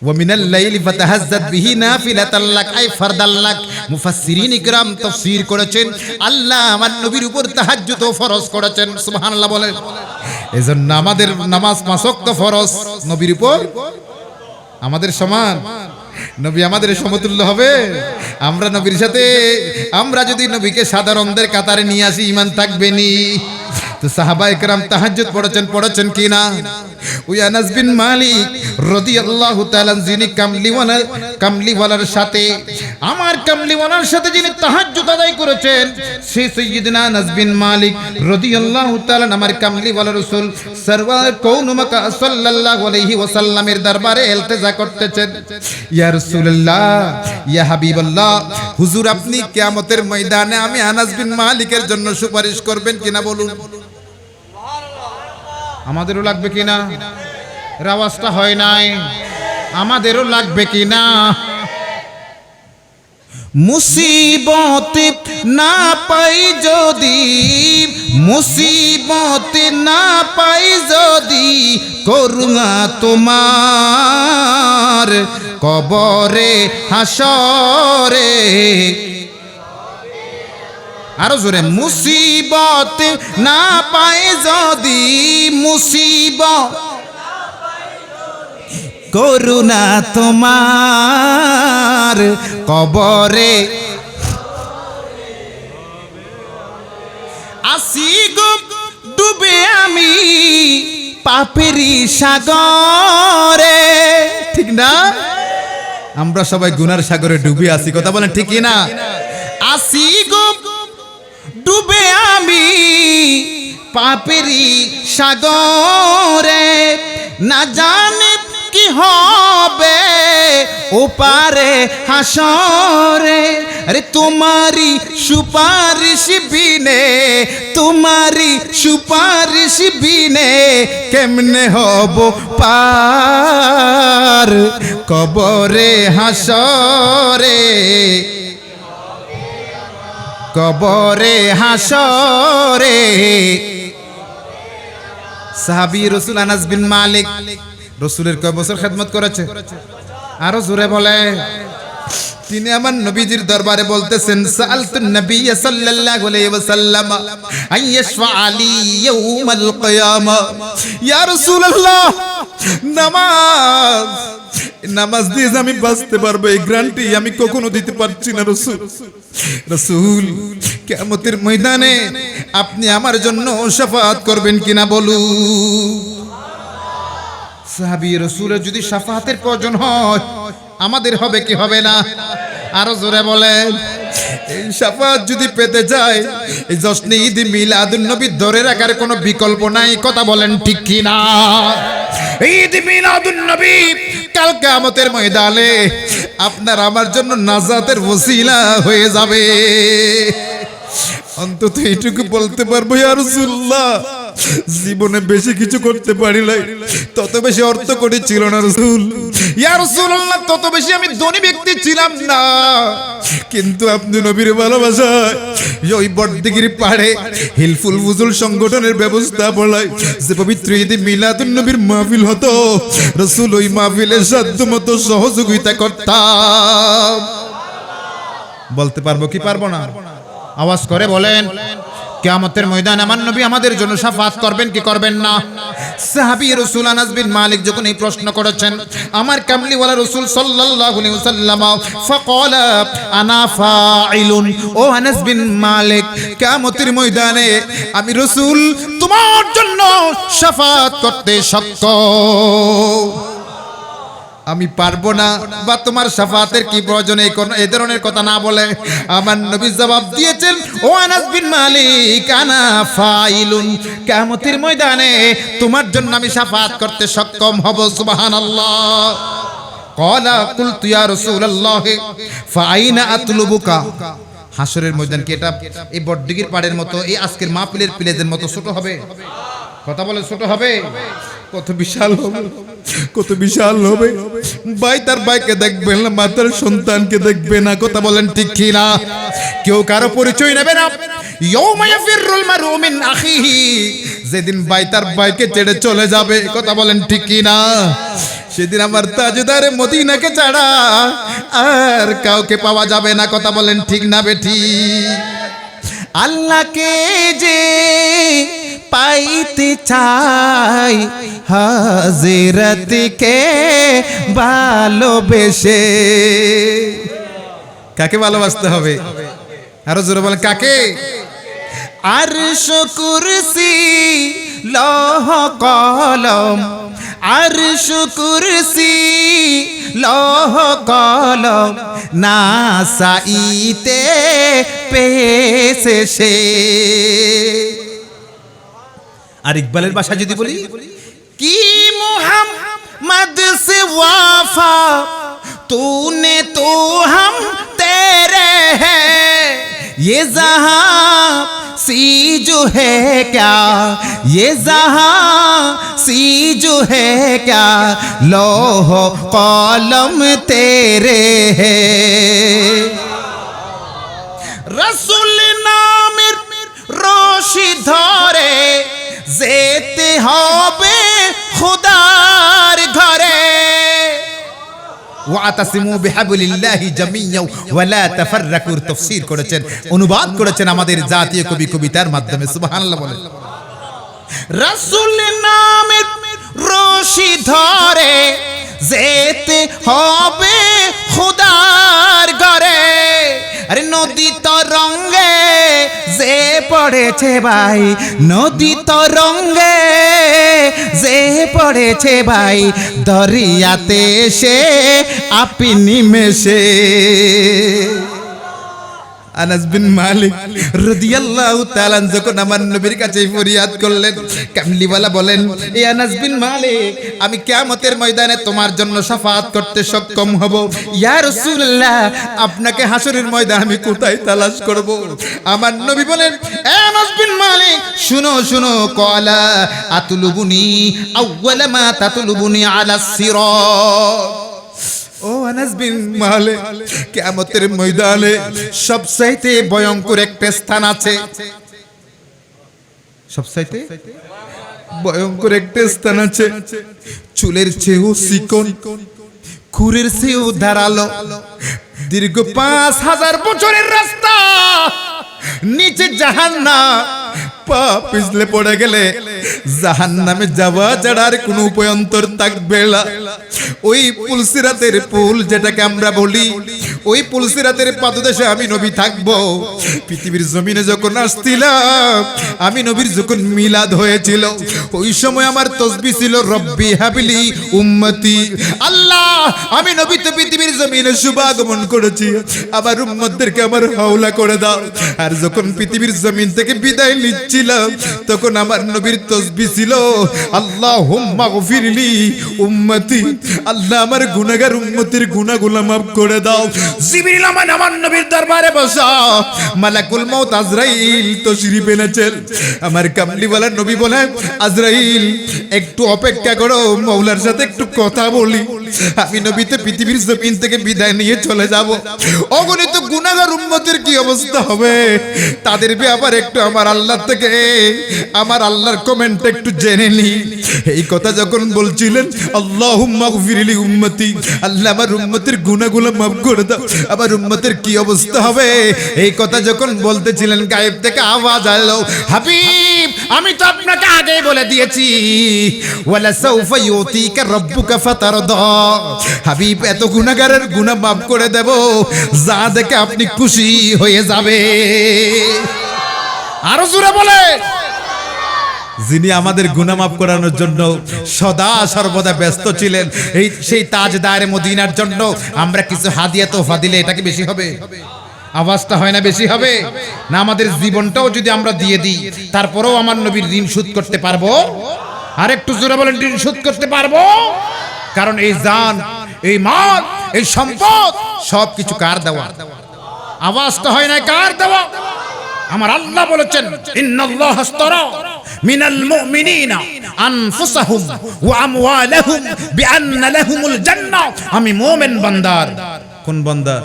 ওয়ামিনাল লাইলি ফাতাহাজ্জাদ বিহি নাফিলাতাল লাক আই ফারদাল লাক মুফাসসিরিন ইকরাম তাফসীর করেছেন আল্লাহ আমার নবীর উপর তাহাজ্জুদ ফরজ করেছেন সুবহানাল্লাহ বলেন এজন্য আমাদের নামাজ পাঁচ ওয়াক্ত ফরজ নবীর উপর আমাদের সমান নবী আমাদের সমতুল্য হবে আমরা নবীর সাথে আমরা যদি নবীকে সাধারণদের কাতারে নিয়ে আসি ঈমান থাকবে নি তো সাহাবায়ে কেরাম তাহাজ্জুদ পড়েছেন কিনা ওই আনাস বিন মালিক রাদিয়াল্লাহু তাআলা যিনি কামলিওয়ালার সাথে আমার কামলিওয়ালার সাথে যিনি তাহাজ্জুদ আদায় করেছেন সেই সাইয়্যিদনা আনাস বিন মালিক রাদিয়াল্লাহু তাআলা আমার কামলিওয়ালা রাসূল সরওয়ার কওন মাকা সাল্লাল্লাহু আলাইহি ওয়াসাল্লামের দরবারে ইলতিজা করতেছেন ইয়া রাসূলুল্লাহ ইয়া হাবিবাল্লাহ হুজুর আপনি কিয়ামতের ময়দানে আমি আনাস বিন মালিকের জন্য সুপারিশ করবেন কিনা বলুন আমাদেরও লাগবে কিনা আওয়াজটা হয় নাই আমাদেরও লাগবে কিনা মুসিবত না পাই যদি মুসিবত না পাই যদি করুণা তোমার কবরে হাসরে আরো জোরে মুসিবত না পায় যদি মুসিবত করুণা তোমার কবরে আসি গো ডুবে আমি পাপেরই সাগরে ঠিক না আমরা সবাই গুনার সাগরে ডুবে আছি কথা বলেন ঠিক না আসি গো ডুবে আমি পাপেরই সাগরে না জানি কি হবে ওপারে হাসরে আরে তোমারি সুপারিশ বিনে তোমারি সুপারিশ সুপারিশ বিনে কেমনে হব পার কবরে হাসরে কবরে হাসরে সাহাবী রাসূল আনাস বিন মালিক রাসূলের কয় বছর খেদমত করেছে আরো জোরে বলে তিনি আমার নবীজির দরবারে বলতেছেন সাআলতুন নবী সাল্লাল্লাহু আলাইহি ওয়াসাল্লাম আইয়াশফা আলী ইয়াউমাল কিয়ামা ইয়া রাসূলুল্লাহ নামাজ দিয়ে আমি বাঁচতে পারবো এই গ্যারান্টি আমি কখনো দিতে পারছি না রাসূল রাসূল কিয়ামতের ময়দানে আপনি আমার জন্য শাফাআত করবেন কিনা বলুন সাহাবী রাসূলের যদি শাফাআতের প্রয়োজন হয় আমাদের হবে কি হবে না আরো জোরে বলেন এই শাফাআত যদি পেতে যায় এই জশ্নে ঈদ মিলাদুন নবী ধরে রাখার কোনো বিকল্প নাই কথা বলেন ঠিক কি না ঈদ মিলাদুন নবী কাল কিয়ামতের ময়দানে আপনার আমার জন্য নাজাতের ওসিলা হয়ে যাবে অন্তত এইটুকু বলতে পারবো ইয়া রাসূলুল্লাহ জীবনে বেশি কিছু করতে পারি নাই তত বেশি অর্থ কোটি ছিল না রাসূল ইয়া রাসূলুল্লাহ তত বেশি আমি ধনী ব্যক্তি ছিলাম না কিন্তু আপনি নবীর ভালোবাসায় ওই বড়দিগির পাড়ে হিলফুল ফুজুল সংগঠনের ব্যবস্থা বলাই যে পবিত্র ঈদ মিলাদুন নবীর মাহফিল হতো রাসূল ওই মাহফিলের সাধ্যমতো সহযোগিতা করতাম বলতে পারবো কি পারবো না আওয়াজ করে বলেন কিয়ামতের ময়দানে আমার নবী আমাদের জন্য শাফাআত করবেন কি করবেন না সাহাবী রাসূল আনাস বিন মালিক যখন এই প্রশ্ন করেছেন আমার কামলিওয়ালা রাসূল সাল্লাল্লাহু আলাইহি ওয়াসাল্লাম ফাকালা আনা ফাইলুন ও আনাস বিন মালিক কিয়ামতের ময়দানে আমি রাসূল তোমার জন্য শাফাআত করতে সক্ষম আমি পারবো না বা তোমার শাফাআতের কি প্রয়োজন এই ধরনের কথা না বলে আমার নবী জবাব দিয়েছেন ও আনাস বিন মালিক আনা ফাইলুন কিয়ামতের ময়দানে তোমার জন্য আমি শাফাআত করতে সক্ষম হব সুবহানাল্লাহ ক্বালা কুলতু ইয়া রাসূলুল্লাহ ফাআইনা আতলুবুকা হাসরের ময়দান কি এটা এই বড়দিগির পাড়ের মতো এই আজকের মাহফিলের প্লেজের মতো ছোট হবে কথা বলে ছোট হবে কত বিশাল হবে কত বিশাল হবে ভাই তার ভাইকে দেখবেন না মা তার সন্তানকে দেখবে না কথা বলেন ঠিক কি না কেউ কারো পরিচয় নেবে না ইয়াউমা ইয়াফিরুল মারউ মিন আখিহি যেদিন ভাই তার ভাইকে ছেড়ে চলে যাবে কথা বলেন ঠিক কি না সেদিন আমার তাজদারে মদিনাকে ছাড়া আর কাউকে পাওয়া যাবে না কথা বলেন ঠিক না বেঠি আল্লাহকে যে পাইতে চাই হাজিরতকে ভালোবেসে কাকে ভালোবাসতে হবে আরো জোরে বলেন কাকে আরশ কুরসি লৌহ কলম আরশ কুরসি লৌহ কলম না চাইতে পেয়েছে সে আর ইকবালের ভাষা যদি বলি কি মুহাম্মদ से वफा तूने तो हम तेरे हैं ये जहां सी जो है क्या ये जहां सी जो है क्या लौह कलम तेरे हैं रसूल नामेर রশি ধরে যেতে হবে খোদার ঘরে ওয়াতাসিমু বিহাবলিল্লাহি জামিয়া ওয়া লা তাফাররাকু তাফসীর করেছেন অনুবাদ করেছেন আমাদের জাতীয় কবি কবিতার মাধ্যমে সুবহানাল্লাহ বলেন রাসূল নামের রশি ধরে যেতে হবে খোদার ঘরে আরে নদী তরঙ্গে যে পড়েছে ভাই নদী তরঙ্গে যে পড়েছে ভাই দরিয়াতে সে আপনি নিমেষে আনাস বিন মালিক রাদিয়াল্লাহু তাআলা যখন আমার নবীর কাছে ফরিয়াদ করলেন, কামলিওয়ালা বলেন, এই আনাস বিন মালিক, আমি কিয়ামতের ময়দানে তোমার জন্য শাফাআত করতে সক্ষম হব। ইয়া রাসূলুল্লাহ, আপনাকে হাসরের ময়দানে আমি কোথায় তালাশ করব? আমার নবী বলেন, এ আনাস বিন মালিক, শুনো শুনো, ক্বালা আতলুবুনি আউওয়ালা মা তাতলুবুনি আলাস সিরাত। ও আনাস বিন মালিক, কিয়ামতের ময়দানে সবচাইতে ভয়ঙ্কর একটা স্থান আছে, সবচাইতে ভয়ঙ্কর একটা স্থান আছে। চুলের চেয়েও চিকন, খুরের চেয়েও ধারালো, দীর্ঘ 5000 বছরের রাস্তা, নিচে জাহান্নাম, পা পিছলে পড়ে গেলে জাহান্নামে যাওয়া ছাড়া আর কোনো উপায়ন্তর থাকবে না। ওই পুলসিরাতের পুল যেটাকে আমরা বলি, ওই পুলসিরাতের পাদদেশে আমি নবী থাকবো। পৃথিবীর জমিনে যখন আসছিলাম, আমি নবীর যখন মিলাদ হয়েছিল, ওই সময় আমার তাসবিহ ছিল রব্বি হাবিলি উম্মতি। আল্লাহ, আমি নবী তো পৃথিবীর জমিনে শুভাগমন করেছি, আমার উম্মতদেরকে আমার হাওলা করে দাও। আর যখন পৃথিবীর জমিন থেকে বিদায় নিচ্ছিলাম, তখন আমার নবীর তাসবিহ ছিল আল্লাহুম্মা গফিরলি উম্মতি। আল্লাহ, আমার গুনাহগার উম্মতের গুনাহগুলো মাফ করে দাও। জিবরিল আমার নবীর দরবারে বসা, মালাকুল মউত আজরাইল তশরিফ এনেছেন। আমার কামলিওয়ালা নবী বলেন, আজরাইল একটু অপেক্ষা করো, মাওলার সাথে একটু কথা বলি। আমি নবী তো পৃথিবীর জমিন থেকে বিদায় নিয়ে চলে যাব। অগণিত গুনাহগার উম্মতের কি অবস্থা হবে, তাদের ব্যাপারে একটু আমার আল্লাহ থেকে, আমার আল্লাহর কমেন্ট একটু জেনে নি। এই কথা যখন বলছিলেন, আল্লাহুম্মা গফিরলি উম্মতি, আল্লাহ আমার উম্মতের গুনাহগুলো মাফ করে দাও, আমার উম্মতের কি অবস্থা হবে, এই কথা যখন বলতেছিলেন, গায়েব থেকে আওয়াজ এলো, হাবিব, আমি তো আপনাকে আগেই বলে দিয়েছি, ওয়ালা সাউফা ইউতিকা রাব্বুকা ফাতারদা। হাবিব, এত গুনাহগারের গুনাহ মাফ করে দেব যা দেখে আপনি খুশি হয়ে যাবে। আরো জোরে বলে, যিনি আমাদের গুনাহ মাফ করানোর জন্য সদা সর্বদা ব্যস্ত ছিলেন, এই সেই তাজদারে মদিনার জন্য আমরা কিছু হাদিয়া তোফা দিলে এটা কি বেশি হবে? আওয়াজটা হয় না বেশি হবে না? আমাদের জীবনটাও যদি আমরা দিয়ে দিই, তারপরেও আমার নবীর ঋণ শোধ করতে পারবো? আর একটু জোরে বলেন, ঋণ শোধ করতে পারবো? কারণ এই জান, এই মাল, এই সম্পদ সবকিছু কার দেওয়া? আওয়াজটা হয় না কার দেওয়া? আমার আল্লাহ বলেছেন, ইন্নাল্লাহ আশতারা মিনাল মুমিনিনা আনফুসাহুম ওয়া আমওয়ালাহুম বিআন্না লাহুমুল জান্নাহ। আমি মুমিন বান্দার, কোন বান্দা?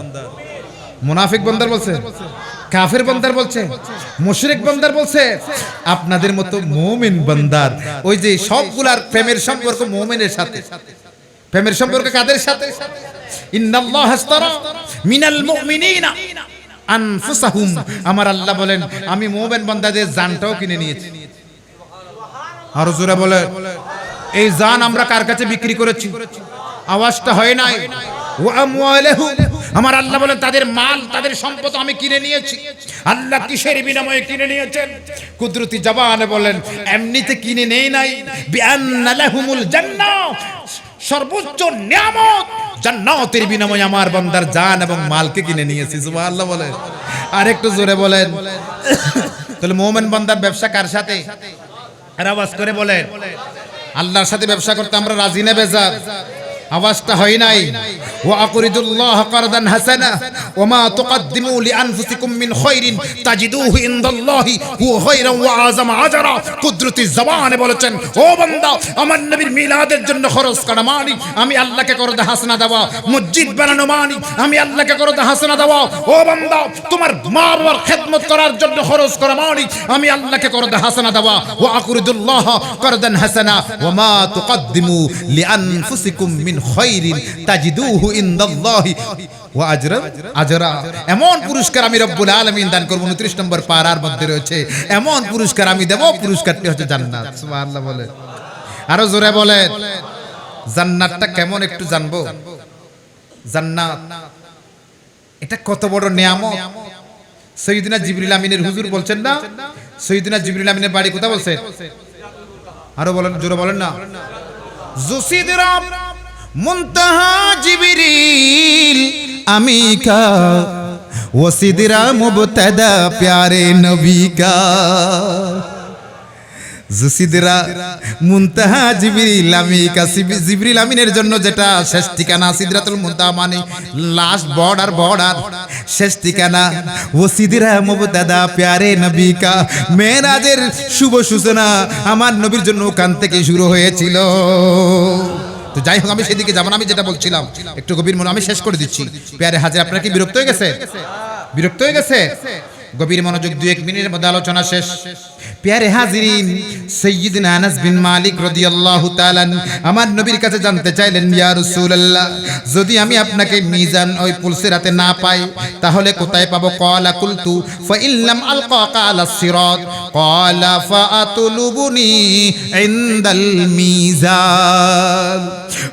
মুনাফিক বান্দার বলছে, কাফের বান্দার বলছে, মুশরিক বান্দার বলছে? আপনাদের মতো মুমিন বান্দার ওই যে সবগুলার প্রেমের সম্পর্ক মুমিনের সাথে। প্রেমের সম্পর্ক কাদের সাথে? ইন্নাল্লাহ আশতারা মিনাল মুমিনিনা আনফুসাহুম। আমার আল্লাহ বলেন, আমি মুমিন বান্দাদের জানটাও কিনে নিয়েছি। আর জোরে বলে, এই জান আমরা কার কাছে বিক্রি করেছি? আওয়াজটা হয় নাই। ওয়া আমওয়ালাহুম, আমার আল্লাহ বলেন তাদের মাল, তাদের সম্পদ আমি কিনে নিয়েছি। আল্লাহ কিসের বিনিময়ে কিনে নিয়েছেন? কুদরতি জবানে বলেন, এমনিতে কিনে নেই নাই, বিআন্না লাহুমুল জান্নাহ, সর্বোচ্চ নিয়ামত জান্নাতের বিনিময়ে আমার বান্দার জান এবং মালকে কিনে নিয়েছি। সুবহানাল্লাহ বলেন। আর একটু জোরে বলেন। তাহলে মুমিন বান্দার ব্যবসা কার সাথে? আর আওয়াজ করে বলেন, আল্লাহর সাথে ব্যবসা করতে আমরা রাজি না বেজার? আওয়াজটা হয় নাই। ওয়া আকরিদুল্লাহ কারদান হাসানা ওয়া মা তুকদ্দিমু লিআনফুসিকুম মিন খায়রিন তাজিদুহু ইনদাল্লাহি হুয়া খায়রান ওয়া আযামা আজরা। কুদরতি জবানে বলেছেন, ও বান্দা, আমার নবীর মিলাদের জন্য খরচ করা মানে আমি আল্লাহকে করদা হাসানা দেওয়া। মসজিদ বানানো মানে আমি আল্লাহকে করদা হাসানা দেওয়া। ও বান্দা, তোমার মা বাবার খেদমত করার জন্য খরচ করা মানে আমি আল্লাহকে করদা হাসানা দেওয়া। ওয়া আকরিদুল্লাহ কারদান হাসানা ওয়া মা তুকদ্দিমু লিআনফুসিকুম মিন খায়রিন তাজিদুহু ইনদাল্লাহি ওয়া আজরা। এমন পুরস্কার আমি রব্বুল আলামিন দান করব। 29 নম্বর পারার মধ্যে রয়েছে, এমন পুরস্কার আমি দেব, পুরস্কারটি হচ্ছে জান্নাত। সুবহানাল্লাহ বলে। আরো জোরে বলেন, জান্নাতটা কেমন একটু জানবো? জান্নাত এটা কত বড় নিয়ামত। সাইয়্যিদিনা জিবরিল আমিনের হুজুর বলছেন না, সাইয়্যিদিনা জিবরিল আমিনের বাড়ি কোথায় বলছেন? আরো বলেন, জোরে বলেন না। জুসিদরা মুনতাহা জিবরিল আমিকা वो सिदरा मुबतदा प्यारे नबी का সিদরা মুনতাহা জিবরিল আমিন কাছে জিবরিল আমিনের জন্য যেটা শেষ ঠিকানা সিদরাতুল মুনতাহা মানে লাস্ট বর্ডার শেষ ঠিকানা ও সিদরা মুবতাদা প্যারে নবী কা মেরাজের শুভ সূচনা আমার নবীর জন্য ওখান থেকে শুরু হয়েছিল। তো যাই হোক আমি সেদিকে যাব না, আমি যেটা বলছিলাম একটু গভীর মনে আমি শেষ করে দিচ্ছি। প্যারে হাজির আপনারা কি বিরক্ত হয়ে গেছে? বিরক্ত হয়ে গেছে? গভীর মনোযোগ 2-1 মিনিটের মধ্যে আলোচনা শেষ। প্যারে হাজিরিন, সাইয়্যিদনা আনাস বিন মালিক রাদিয়াল্লাহু তাআলা আমার নবীর কাছে জানতে চাইলেন, ইয়া রাসূলুল্লাহ যদি আমি আপনাকে মিজান ওই পুলসিরাতে না পাই তাহলে কোথায় পাবো? ক্বালা কুলতু ফা ইল্লাম আলকাকা আলাস সিরাত ক্বালা ফাআতুলুবুনি ইনদাল মিজান।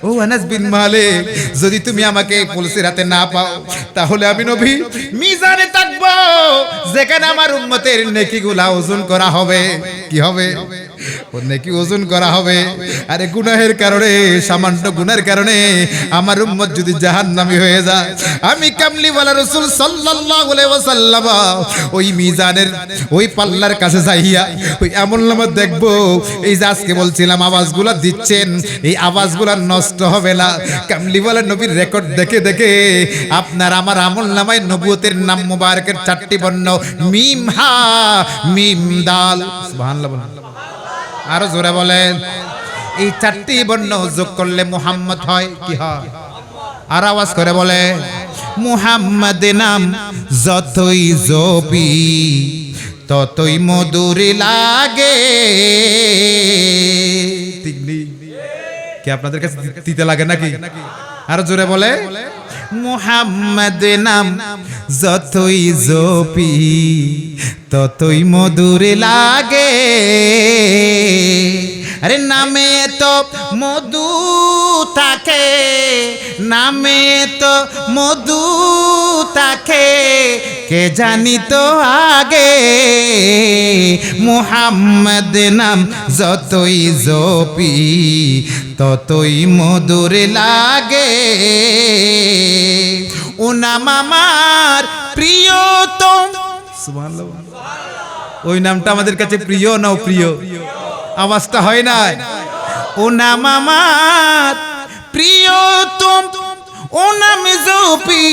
ও আনাস বিন মালিক যদি তুমি আমাকে পুলসিরাতে না পাও তাহলে আমি নবী মিজানে থাকবো, যেখানে আমার উম্মতের নেকিগুলা ওজন করা হবে। কি হবে? ও নেকি ওজন করা হবে। আরে গুনাহের কারণে, সামান্য গুনাহের কারণে আমার উম্মত যদি জাহান্নামী হয়ে যায়, আমি কামলিওয়ালা রাসূল সাল্লাল্লাহু আলাইহি ওয়াসাল্লাম ওই মিজানের ওই পাল্লার কাছে যাইয়া ওই আমলনামা দেখবো। এই যে আজকে বলছিলাম আওয়াজগুলা দিচ্ছেন, এই আওয়াজগুলা নষ্ট হবে না। কামলিওয়ালা নবীর রেকর্ড দেখে দেখে আপনার আমার আমলনামায় নবুয়তের নাম মুবারকের 4টি বর্ণ মিম হা মিম দাল, সুবহানাল্লাহ বলেন, আরো জোরে বলেন। এই 4টি বর্ণ যোগ করলে মুহাম্মদ হয়। কি হয়? আর আওয়াজ করে বলে, মুহাম্মদ নাম যতই জপি ততই মধুর লাগে। ঠিক নেই কি? আপনাদের কাছে তিতে লাগে নাকি? আরো জোরে বলে, মুহাম্মদ নাম যতই জপি ততই মধুর লাগে। আরে নামে তো মধু থাকে, নামে তো মধু থাকে, কে জানি তো আগে। মুহাম্মদ নাম যতই জপি ততই মধুর লাগে। ও নাম আমার প্রিয়তম, সুবহানাল্লাহ। ওই নামটা আমাদের কাছে প্রিয় না প্রিয়? আওয়াজটা হয় না? ও নাম আমার প্রিয়তম, ও নাম জপি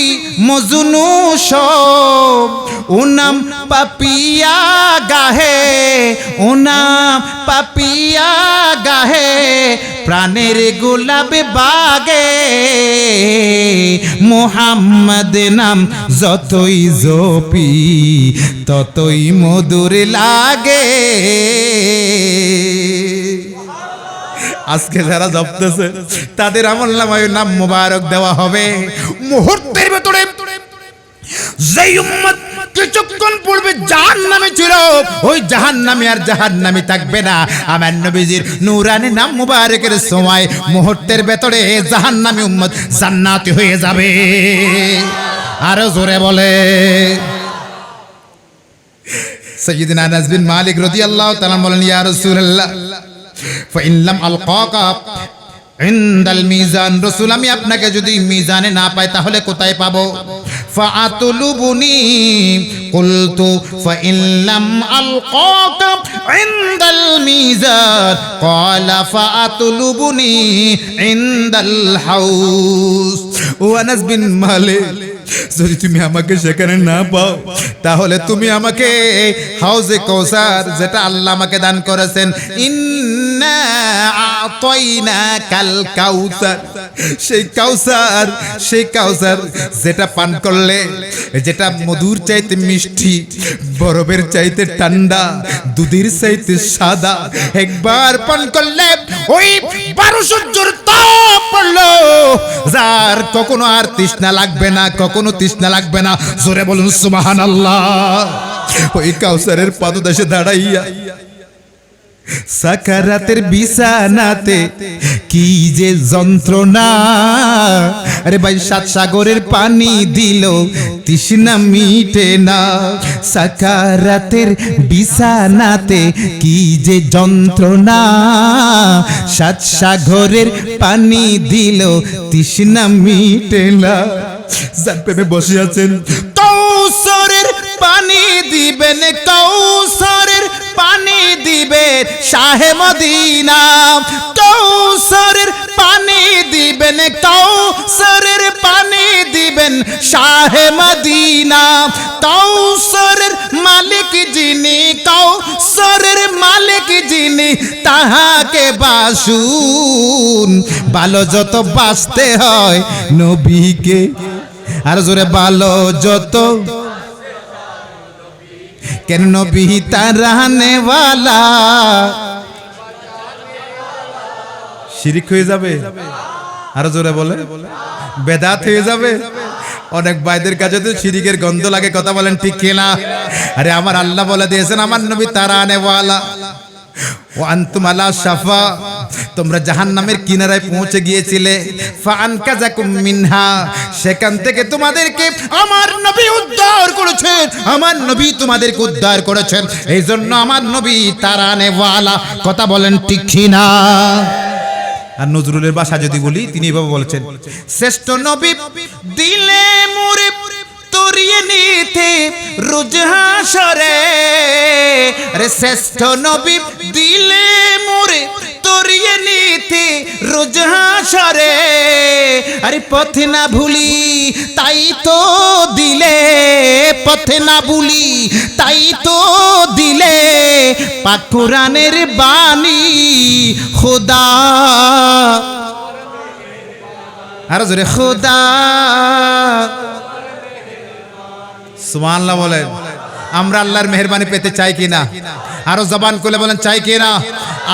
মজনু সব, ও নাম পাপিয়া গাহে, ও নাম পাপিয়া গাহে প্রাণের গোলাপে বাগে। মুহাম্মদ নাম যতই জপি ততই মধুর লাগে। আজকে যারা জপতেছে তাদের আমলনামায় নাম মুবারক দেওয়া হবে। মুহূর্তের ভেতরে যেই উম্মত কিছুক্ষণ পূর্বে জাহান্নামে ছিল, ওই জাহান্নামে আর জাহান্নামী থাকবে না। আমার নবীজির নূরানি নাম মুবারকের সময় মুহূর্তের ভেতরে জাহান্নামী উম্মত জান্নাতি হয়ে যাবে। আরো জোরে বলে। সাইয়্যিদনা আনাস বিন মালিক রাদিয়াল্লাহু তাআলা বলেন, ইয়া রাসূলুল্লাহ ফাইন লাম আলকাকা ইনদাল মিজান, রাসূল আমি আপনাকে যদি মিজানে না পাই তাহলে কোথায় পাবো? ফাআতুলুবুনি কুলতু ফাইন লাম আলকাকা ইনদাল মিজান ক্বালা ফাআতুলুবুনি ইনদাল হাউস। ও আনাস বিন মালিক যদি তুমি আমাকে সেখানে না পাও তাহলে তুমি আমাকে হাউজে কাউসার, যেটা আল্লাহ আমাকে দান করেছেন, ইন্না আতাইনাকাল কাউসার, সেই কাউসার, সেই কাউসার যেটা পান করলে যেটা মধুর চাইতে মিষ্টি, বরফের চাইতে ঠান্ডা, দুধের চাইতে সাদা, একবার পান করলে ওই 12 সূর্যের তাপ পড়লো, যার কখনো আর তৃষ্ণা লাগবে না, কখনো তৃষ্ণা লাগবে না। জোরে বলুন সুবহানাল্লাহ। ওই কাউসারের পাদদেশে দাঁড়াইয়া সাকারাতের বিছানাতে কি যে যন্ত্রণা। আরে ভাই 7 সাগরের পানি দিল তৃষ্ণা মিটে না। সাকারাতের বিছানাতে কি যে যন্ত্রণা, 7 সাগরের পানি দিল তৃষ্ণা মিটে না। যার প্রেমে বসে আছেন পানি দিবেন কাউসারের পানি দিবেন শাহে মদিনা কাউসারের পানি দিবেন কাউসারের পানি দিবেন শাহে মদিনা কাউসারের মালিক যিনি কাউসারের মালিক যিনি তাহাকে বাসুন ভালো যত বাঁচতে হয় নবীকে আর জোরে ভালো যত কেন নবী তারানে ওয়ালা শিরিক হয়ে যাবে আর জোরে বলে বেদাত হয়ে যাবে অনেক ভাইদের কাছে তো শিরিকের গন্ধ লাগে কথা বলেন ঠিক কিনা আরে আমার আল্লাহ বলে দিয়েছেন আমার নবী তারানে ওয়ালা ও আনতুম আলা শাফা তোমরা জাহান্নামের কিনারায় পৌঁছে গিয়েছিলে ফাআনকাযাকুম মিনহা সেখান থেকে তোমাদেরকে আমার নবী উদ্ধার করেছেন আমার নবী তোমাদেরকে উদ্ধার করেছেন এইজন্য আমার নবী তারানে ওয়ালা কথা বলেন ঠিক কিনা আর নজরুলের ভাষা যদি বলি তিনি এভাবে বলেছেন শ্রেষ্ঠ নবী দিলে মোরে তরিয়ে নিতে রোজ হাসরে আরে শ্রেষ্ঠ নবী দিলে মোরে তরিয়ে নিতে রোজ হাসরে আরে পথে না ভুলি তাই তো দিলে পথে না ভুলি তাই তো দিলে পাক কুরআনের বাণী খোদা আর জোরে খোদা সুবহানাল্লাহ বলেন আমরা আল্লাহর মেহেরবানি পেতে চাই কিনা আরো জবান খুলে বলেন চাই কিনা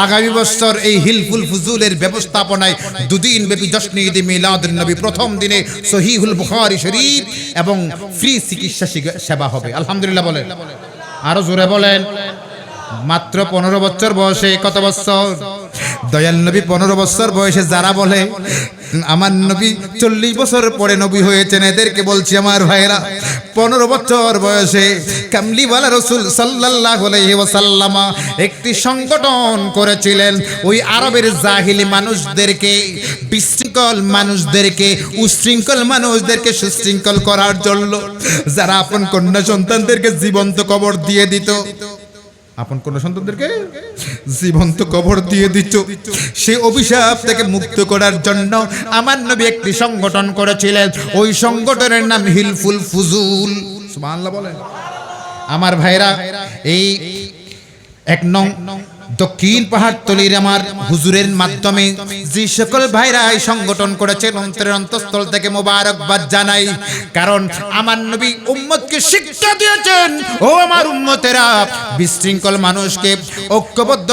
আগামী বছর এই হিলফুল ফুজুলের ব্যবস্থাপনায় দুদিন ব্যাপী জশ্নে ঈদে মিলাদুন নবী প্রথম দিনে সহিহুল বুখারী শরীফ এবং ফ্রি চিকিৎসা সেবা হবে আলহামদুলিল্লাহ বলেন আরো জোরে বলেন মাত্র 15 বছর বয়সে কত বছর দয়াল নবী 15 বছর বয়সে যারা বলে আমার নবী 40 বছর পরে নবী হয়েছেন এদেরকে বলছি আমার ভাইরা 15 বছর বয়সে কামলিওয়ালা রাসূল সাল্লাল্লাহু আলাইহি ওয়াসাল্লাম একটি সংগঠন করেছিলেন ওই আরবের জাহিলি মানুষদেরকে বিশৃঙ্খল মানুষদেরকে উশৃঙ্খল মানুষদেরকে সুশৃঙ্খল করার জন্য যারা আপন কন্যা সন্তানদেরকে জীবন্ত কবর দিয়ে দিত আপন কোন সন্তানদেরকে জীবন্ত কবর দিয়ে দিত সেই অভিশাপ থেকে মুক্ত করার জন্য আমার নবী একটি সংগঠন করেছিলেন ওই সংগঠনের নাম হিলফুল ফুজুল সুবহানাল্লাহ বলেন আমার ভাইরা এই 1 নং দক্ষিণ পাহাড়তলির আমার হুজুরের মাধ্যমে যে সকল ভাইরা এই সংগঠন করেছেন অন্তরের অন্তঃস্থল থেকে মোবারকবাদ জানাই কারণ আমার নবী উম্মতকে শিক্ষা দিয়েছেন ও আমার উম্মতেরা বিশৃঙ্খল মানুষকে ঐক্যবদ্ধ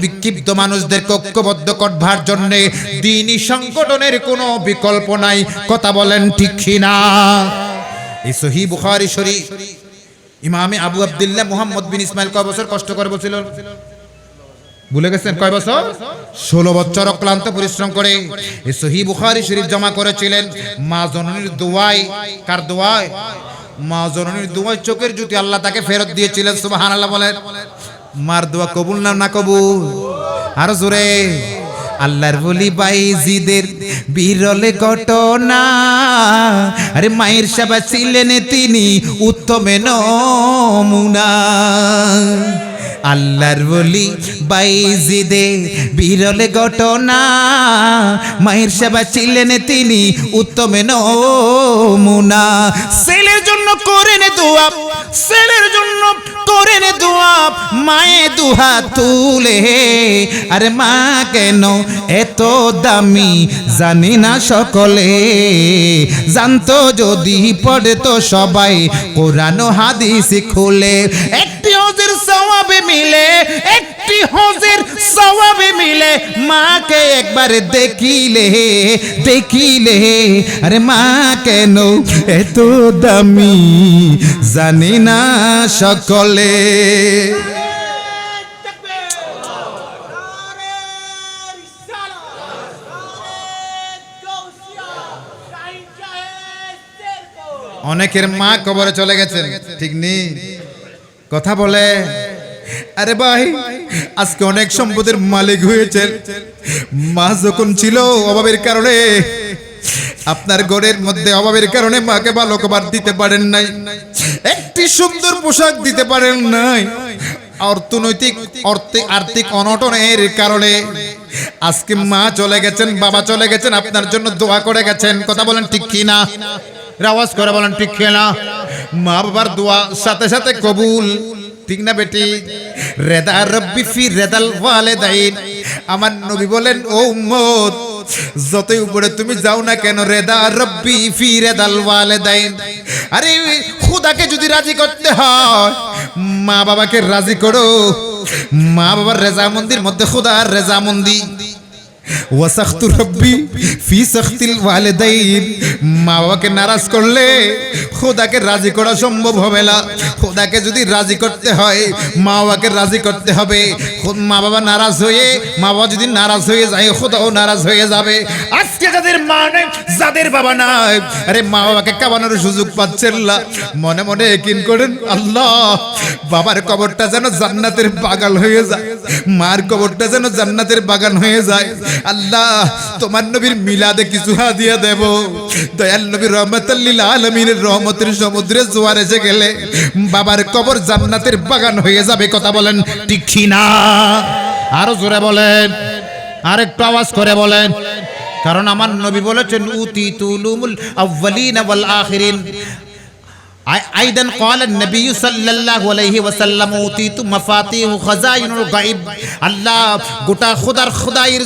বিক্ষিপ্ত মানুষদেরকে ঐক্যবদ্ধ করবার জন্য দ্বীনি সংগঠনের কোনো বিকল্প নাই কথা বলেন ঠিক কিনা এই সহিহ বুখারী শরীফ ইমামে আবু আব্দুল্লাহ মুহাম্মদ বিন ইসমাইল কয় বছর কষ্ট করে বলছিল ভুলে গেছেন কয় বছর 16 বছর অক্লান্ত পরিশ্রম করে এই সহিহ বুখারী শরীফ জমা করেছিলেন মা জননীর দোয়ায় কার দোয়ায় মা জননীর দোয়ায় চোখের জ্যোতি আল্লাহ তাকে ফেরত দিয়েছিলেন সুবহানাল্লাহ বলেন মার দোয়া কবুল না কবুল আর জোরে আল্লাহর ওলি বাইজিদের বিরলে ঘটনা আরে মায়ের সেবা ছিলেন তিনি উত্তম নমুনা আল্লাহর ওলি বাইজিদে বিরলে ঘটনা মায়ের সেবা ছিলেন তিনি উত্তম নমুনা ছেলের জন্য করেন দোয়া ছেলের জন্য করেন দোয়া মায়ে দুহাত তুলে আরে মা কেন এত দামি জানি না সকলে জানতো যদি পড়ে তো সবাই কোরআন ও হাদিস খুলে একটি হজের সওয়াবে মিলে একটি হজের সওয়াবে মিলে মাকে একবার দেখিলে দেখিলে আরে মা কেন এত দামি জানি না সকলে অনেকের মা কবরে চলে গেছেন ঠিক নেই কথা বলে আরে ভাই আজকে অনেক সম্পদের মালিক হয়েছেন মা যখন ছিল অভাবের কারণে আপনার ঘরের মধ্যে অভাবের কারণে মাকে ভালো খাবার দিতে পারেন নাই, একটি সুন্দর পোশাক দিতে পারেন নাই, অর্থনৈতিক আর্থিক অনটনের কারণে আজকে মা চলে গেছেন, বাবা চলে গেছেন, আপনার জন্য দোয়া করে গেছেন। কথা বলেন ঠিক কি না? আওয়াজ করে বলেন ঠিক কি না? মা বাবার দোয়া সাথে সাথে কবুল, ঠিক না বেটি? রেদা রব্বি ফি রেদাল ওয়ালিদাইন। আমার নবী বলেন, ও উম্মত, যতই উপরে তুমি যাও না কেন, রেদা রব্বি ফি রেদাল ওয়ালিদাইন। আরে খোদাকে যদি রাজি করতে হয়, মা বাবাকে রাজি করো। মা বাবার রেজামন্দির মধ্যে খোদার রেজামন্দি। ওয়াসাখতু রব্বি ফি সাখতিল ওয়ালিদাইন। মা বাবাকে নারাজ করলে খোদাকে রাজি করা সম্ভব হবে না। খোদাকে যদি রাজি করতে হয়, মা বাবাকে রাজি করতে হবে। মা বাবা নারাজ হয়ে, মা বাবা যদি নারাজ হয়ে যায়, খোদাও নারাজ হয়ে যাবে। আজকে যাদের মা নেই, যাদের বাবা নাই, আরে মা বাবাকে কাবানোর সুযোগ পাচ্ছেন না, মনে মনে একিন করেন, আল্লাহ বাবার কবরটা যেন জান্নাতের বাগান হয়ে যায়, মার কবরটা যেন জান্নাতের বাগান হয়ে যায়। আল্লাহ তোমার নবীর মিলাদে কিছু হাদিয়া দেব। দয়াল নবী রহমাতুল লিল আলামিনের রহমতের সমুদ্রে জোয়ার এসে গেলে বাবার কবর জান্নাতের বাগান হয়ে যাবে। কথা বলেন ঠিক কি না? আরো জোরে বলেন, আরেকটু আওয়াজ করে বলেন। কারণ আমার নবী বলেছেন, উতিতুলুমুল আউয়ালিনা ওয়াল আখিরিন। أيضا قال النبي صلى الله عليه وسلم أوتيت مفاتيح خزائن الغيب। আল্লাহ গোটা খোদার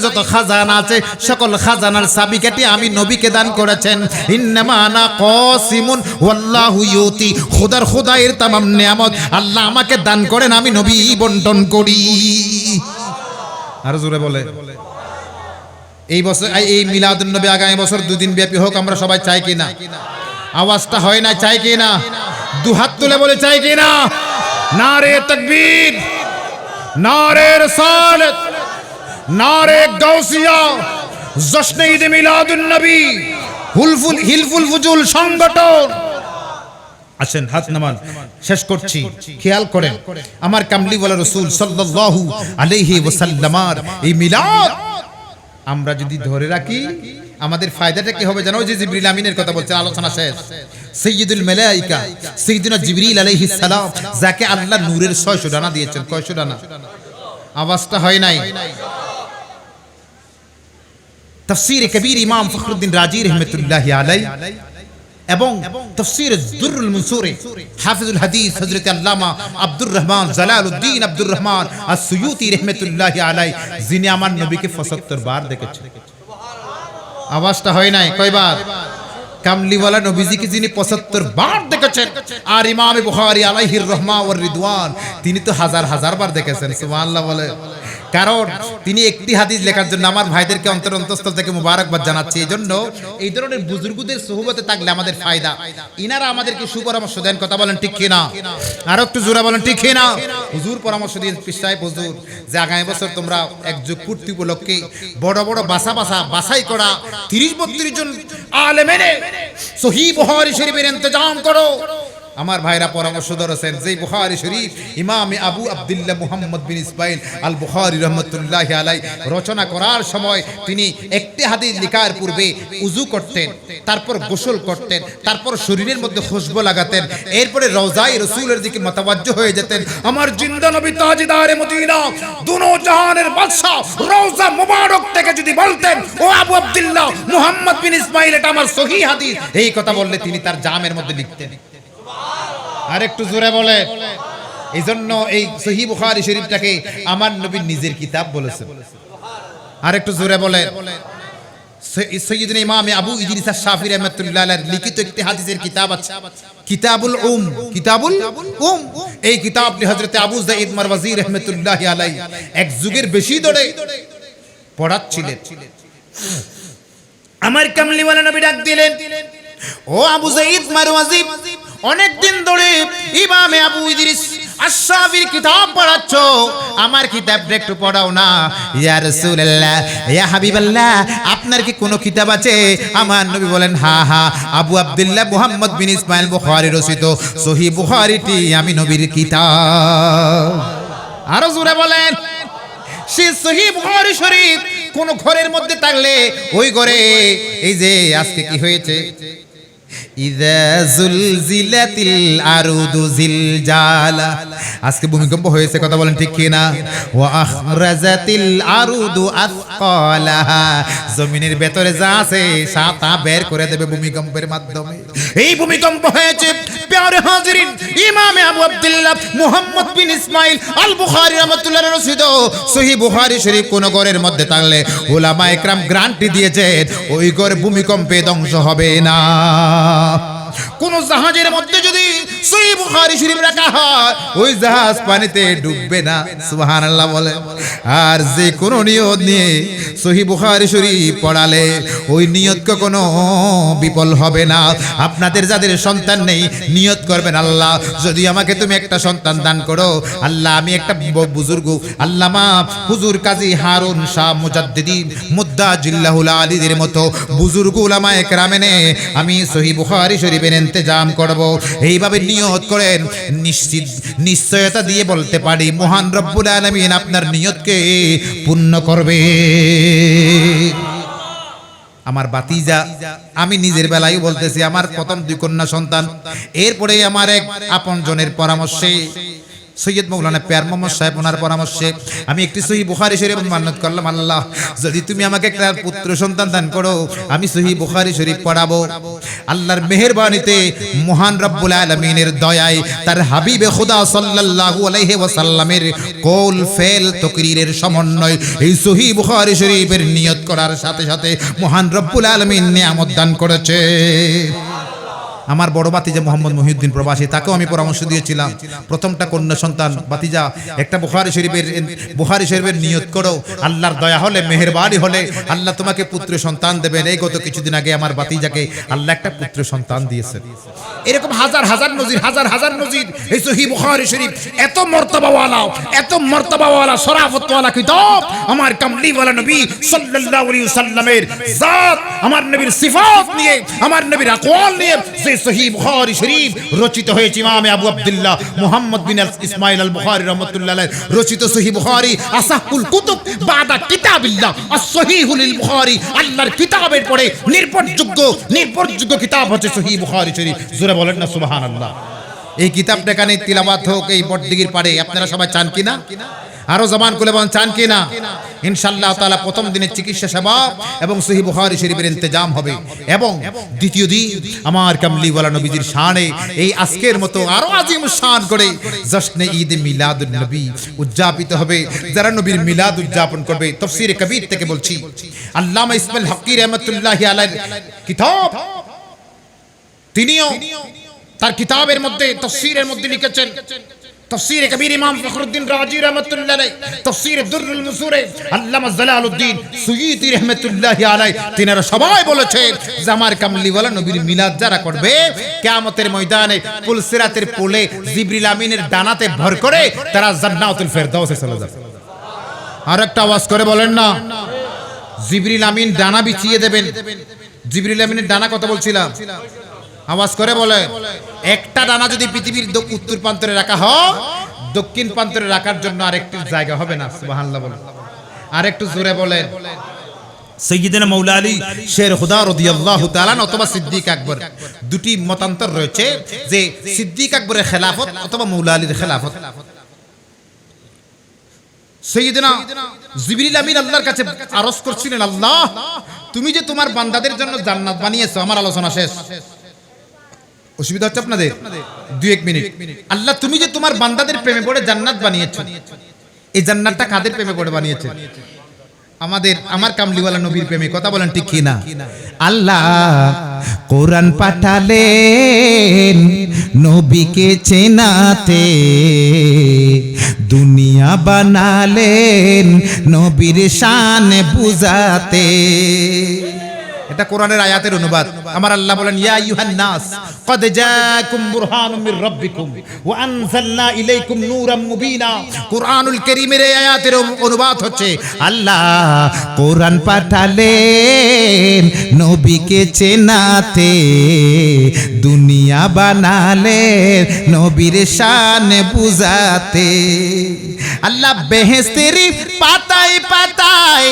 যত খাজানা আছে, সকল খাজানার চাবিকাঠি আমি নবীকে দান করেছেন। ইন্নামা আনা কাসিমুন ওয়াল্লাহু ইউতি। খোদার তামাম নিয়ামত আল্লাহ আমাকে দান করেন, আমি নবী বন্টন করি। আর জোরে বলে। এই বছর এই মিলাদুন নবী আগামী বছর 2 দিন ব্যাপী হোক, আমরা সবাই চাই কি না? আওয়াজটা হয় না, চাই কি না? দুহাত তুলে বলে চাই কি না? নারে তাকবীর, নারে রিসালাত, নারে গাউসিয়া, জশ্নে ঈদ মিলাদুন নবী, হিলফুল ফুজুল সংগঠন। আসেন হাত নামান, শেষ করছি। খেয়াল করেন, আমার কামলিওয়ালা রাসূল সাল্লাল্লাহু আলাইহি ওয়াসাল্লামার এই মিলাদ আমরা যদি ধরে রাখি, আমাদের ফায়দাটা কি হবে জানো? যে জিবরিল আমিনের কথা বলছেন, আলোচনা শেষ। সাইয়্যিদুল মালায়েকা সাইয়্যিদুনা জিবরিল আলাইহিস সালাম, যাকে আল্লাহ নূরের 600 ডানা দিয়েছেন। কয়শো ডানা? আওয়াজটা হয় নাই। তাফসীরে কবীর ইমাম ফখরুদ্দিন রাজি রাহমাতুল্লাহি আলাইহি এবং তাফসীরে দুররুল মনসুরে হাফিজুল হাদিস হযরত আল্লামা আব্দুর রহমান জালালউদ্দিন আব্দুর রহমান আস-সুয়ুতি রাহমাতুল্লাহি আলাইহি, যিনি আমার নবীকে 75 বার দেখেছেন। আওয়াজটা হয় নাই। কয়বার? কামলিওয়ালা নবীজিকে যিনি 75 বার দেখেছেন, আর ইমাম বুখারী আলাইহির রহমা ওয়ার রিদওয়ান, তিনি তো হাজার বার দেখেছেন। সুবহানাল্লাহ বলে। কারণ তিনি একটি হাদিস লেখার জন্য আমার ভাইদেরকে অন্তরস্থল থেকে মুবারকবাদ জানাচ্ছি। এই জন্য এই ধরনের বুজুর্গদের সুহবতে থাকলে আমাদের ফায়দা। ইনারা আমাদেরকে সুপরামর্শ দেন। কথা বলেন ঠিক কি না? আর একটু জোরে বলেন ঠিক কি না? হুজুর পরামর্শ দিয়ে পিসাই হুজুর যে আগামী বছর তোমরা একযুগ পূর্তি উপলক্ষে বড় বাছাই করা 30-32 জন আলেমেনে সহিহ বুখারী শরীফের ইন্তজাম করো। আমার ভাইরা পরামর্শ ধরেছেন যে বুখারী শরীফ ইমাম আবু আব্দুল্লাহ মুহাম্মদ বিন ইসমাইল আল বুখারী রাহমাতুল্লাহি আলাইহি রচনা করার সময় তিনি একটি হাদিস লেখার পূর্বে উযু করতেন, তারপর গোসল করতেন, তারপর শরীরের মধ্যে খুশবু লাগাতেন, এরপরে রওজায়ে রাসূলের দিকে মুতাওয়াজ্জহ হয়ে যেতেন। আমার জিন্দা নবী তাজদারে মদিনা, দুনো জাহানের বাদশা রওজা মুবারক থেকে যদি বলতেন, ও আবু আব্দুল্লাহ মুহাম্মদ বিন ইসমাইল, এটা আমার সহিহ হাদিস, এই কথা বললে তিনি তার জামের মধ্যে লিখতেন। আর একটু জোরে বলে। এই জন্য এই সহিহ বুখারী শরীফটাকে আমার নবী নিজের কিতাব বলেছেন। আর একটু জোরে বলে। সৈয়দনা ইমাম আবু ইদ্রিস আশ-শাফিঈ রাহমাতুল্লাহ আলাইহি লিখিত একটি হাদিসের কিতাব আছে, কিতাবুল উম। এই কিতাবটি হযরত আবু যায়েদ মারওয়াজি রাহমাতুল্লাহ আলাইহি এক যুগের বেশি ধরে পড়াচ্ছিলেন। আমার কামলিওয়ালা নবী ডাক দিলেন, ও আবু যায়েদ মারওয়াজি, অনেক দিন ধরে ইমামে আবু ইদ্রিস আশ-শাফিঈর কিতাব পড়াচ্ছ, আমার কিতাবটা একটু পড়াও না। ইয়া রাসূলুল্লাহ, ইয়া হাবিবাল্লাহ, আপনার কি কোনো কিতাব আছে? আমার নবী বলেন, হ্যাঁ, আবু আব্দুল্লাহ মুহাম্মদ বিন ইসমাইল বুখারী রচিত সহিহ বুখারীটি আমি নবীর কিতাব। আরো জোরে বলেন। সেই সহিহ বুখারী শরীফ কোন ঘরের মধ্যে থাকলে ওই ঘরে এই যে আজকে কি হয়েছে, ইযা যুলজিলাতিল আরদু জিলজালা, আজকে ভূমিকম্প হয়েছে, কথা বলেন ঠিক কি না? ওয়া আখরাজাতিল আরদু আসকালাহা, জমিনের ভেতরে যা আছে তা বের করে দেবে ভূমিকম্পের মাধ্যমে। এই ভূমিকম্প হয়েছে প্রিয় হাজিরিন, ইমাম আবু আব্দুল্লাহ মুহাম্মদ বিন ইসমাইল আল বুখারী রাহমাতুল্লাহ রচিত সহিহ বুখারী শরীফ কোন ঘরের মধ্যে থাকলে উলামা ইকরাম গ্যারান্টি দিয়েছেন ওই ঘর ভূমিকম্পে ধ্বংস হবে না। কোন জাহাজের মধ্যে যদি সহিহ বুখারী শরীফ রাখা হয় ওই জাহাজ পানিতে ডুববে না, সুবহানাল্লাহ বলে। আর যে কোন নিয়ত নিয়ে সহিহ বুখারী শরীফ পড়ালে ওই নিয়ত কখনো বিফল হবে না। আপনাদের যাদের সন্তান নেই নিয়ত করবেন, আল্লাহ যদি আমাকে তুমি একটা সন্তান দান করো, আল্লাহ আমি একটা বুজুর্গ আল্লামা হুজুর কাজী হারুন শাহ মুজাদ্দিদি মুদ্দাজিল্লাহুল আলীদের মতো বুজুর্গ উলামায়ে কেরাম এনে আমি সহিহ বুখারী শরীফের ইন্তজাম করব। এইভাবে নিয়ত করেন, নিশ্চয়তা দিয়ে বলতে পারি মহান রব্বুল আলামিন আপনার নিয়তকে পূর্ণ করবে। আমার বাতিজা, আমি নিজের বেলায় বলতেছি, আমার প্রথম 2 কন্যা সন্তান, এরপরে আমার এক আপনজনের পরামর্শে সৈয়দ মৌলানা পেয়ার মোহাম্মদ সাহেব ওনার পরামর্শে আমি একটি সহিহ বুখারী শরীফ মান্নত করলাম, আল্লাহ যদি তুমি আমাকে একটা পুত্র সন্তান দান করো আমি সহিহ বুখারী শরীফ পড়াবো। আল্লাহর মেহেরবানিতে মহান রব্বুল আলামিনের দয়ায় তার হাবিবে খোদা সাল্লাল্লাহু আলাইহি ওয়াসাল্লামের কওল ফেল তাকরীরের সমন্বয় এই সহিহ বুখারী শরীফের নিয়ত করার সাথে সাথে মহান রব্বুল আলামিন নিয়ামত দান করেছে। আমার বড় বাতিজা মোহাম্মদ মহিউদ্দিন প্রবাসী, তাকেও আমি পরামর্শ দিয়েছিলাম, প্রথমটা কন্যা সন্তান, বাতিজা একটা বুখারী শরীফের নিয়ত করো, আল্লাহর দয়া হলে মেহেরবানি হলে আল্লাহ তোমাকে পুত্র সন্তান দেবেন। এই গত কিছুদিন আগে আমার বাতিজাকে আল্লাহ একটা পুত্র সন্তান দিয়েছেন। এরকম হাজার হাজার নজির এই সহিহ বুখারী শরীফ এত মর্তবাওয়ালা শরাফতওয়ালা কিতাব, আমার কামলিওয়ালা নবী সাল্লাল্লাহু আলাইহি ওয়াসাল্লামের জাত, আমার নবীর সিফাত নিয়ে, আমার নবীর আকওয়াল নিয়ে সহিহ বুখারী শরীফ রচিত হয়েছে। ইমাম আবু আব্দুল্লাহ মুহাম্মদ বিন ইসমাইল আল বুখারী রাহমাতুল্লাহ আলাইহি রচিত সহিহ বুখারী আসাহুল কুতুব বাদা কিতাবিল্লাহ আস-সহিহুল বুখারী, আল্লাহর কিতাবের পরে নির্ভরযোগ্য কিতাব হচ্ছে সহিহ বুখারী শরীফ। জোরে বলেন না সুবহানাল্লাহ। এই কিতাবটা কানে তিলাওয়াত হোক এই বটদিগির পারে, আপনারা সবাই চান কিনা? আরো জবান খুলে বলেন চান কিনা? ইনশাআল্লাহ তাআলা প্রথম দিনের চিকিৎসা সেবা এবং সহিহ বুখারী শরীফের ইন্তজাম হবে, এবং দ্বিতীয় দিন আমার কামলিওয়ালা নবীজির শানে এই আজকের মতো আরো আজিম শান করে জশ্নে ঈদ মিলাদুন নবী উদযাপিত হবে। যারা নবীর মিলাদ উদযাপন করবে, তাফসীরে কবির থেকে বলছি, আল্লামা ইসমাইল হক্কি রাহমাতুল্লাহি আলাইহির কিতাব, তিনিও তার কিতাবের মধ্যে তাফসীরের মধ্যে লিখেছেন, তাফসীরে কবির ইমাম ফখরুদ্দিন রাজি রাহমাতুল্লাহ আলাইহি, তাফসীরে দুররুল মুসুরে আল্লামা জালালউদ্দিন সুয়ুতী রাহমাতুল্লাহি আলাইহি, তিনারা সবাই বলেছেন যে আমার কামলিওয়ালা নবীর মিলাদ যারা করবে কিয়ামতের ময়দানে পুলসিরাতের পোলে জিবরিল আমিনের ডানাতে ভর করে তারা জান্নাতুল ফেরদাউসে চলে যাবে। আর একটা আওয়াজ করে বলেন না, জিবরিল আমিন ডানা বিছিয়ে দেবেন। জিবরিল আমিনের ডানা কত বলছিলাম? আওয়াজ করে বলে, একটা ডানা যদি পৃথিবীর উত্তর প্রান্তরে রাখা হয়, দক্ষিণ প্রান্তরে রাখার জন্য আরেকটি জায়গা হবে না। সুবহানাল্লাহ বলেন, আরেকটু জোরে বলেন। সাইয়্যিদনা মাওলা আলী শের খুদা রাদিয়াল্লাহু তাআলা অথবা সিদ্দিক আকবর, দুটি মতান্তর রয়েছে যে সিদ্দিক আকবরের খেলাফত অথবা মাওলা আলীর খেলাফত। সাইয়্যিদনা জিবরিল আমিন আল্লাহর কাছে আরজ করছিলেন, আল্লাহ তুমি যে তোমার বান্দাদের জন্য জান্নাত বানিয়েছো। আমার আলোচনা শেষ, অসুবিধা হচ্ছে আপনাদের? 2-1 মিনিট। আল্লাহ তুমি যে তোমার বান্দাদের প্রেমে পড়ে জান্নাত বানিয়েছো, এই জান্নাতটা কাদের প্রেমে পড়ে বানিয়েছে? আমার কামলিওয়ালা নবীর প্রেমে। কথা বলেন ঠিক কি না? আল্লাহ কোরআন পাঠালেন নবীকে চেনাতে, দুনিয়া বানালেন নবীর শান বুঝাতে। এটা কোরআনের আয়াতের অনুবাদ। আমার আল্লাহ বলেন, ইয়া আইয়ুহান নাস ক্বাদ জাআকুম বুরহানুম মির রাব্বিকুম ওয়া আনজালনা ইলাইকুম নূরাম মুবিনা। কোরআনুল কারীমের এই আয়াতের অনুবাদ হচ্ছে, আল্লাহ কোরআন পাঠালেন নবীকে চেনাতে, দুনিয়া বানালেন নবীর শান বুঝাতে। আল্লাহ বেহেশতের পাতায় পাতায়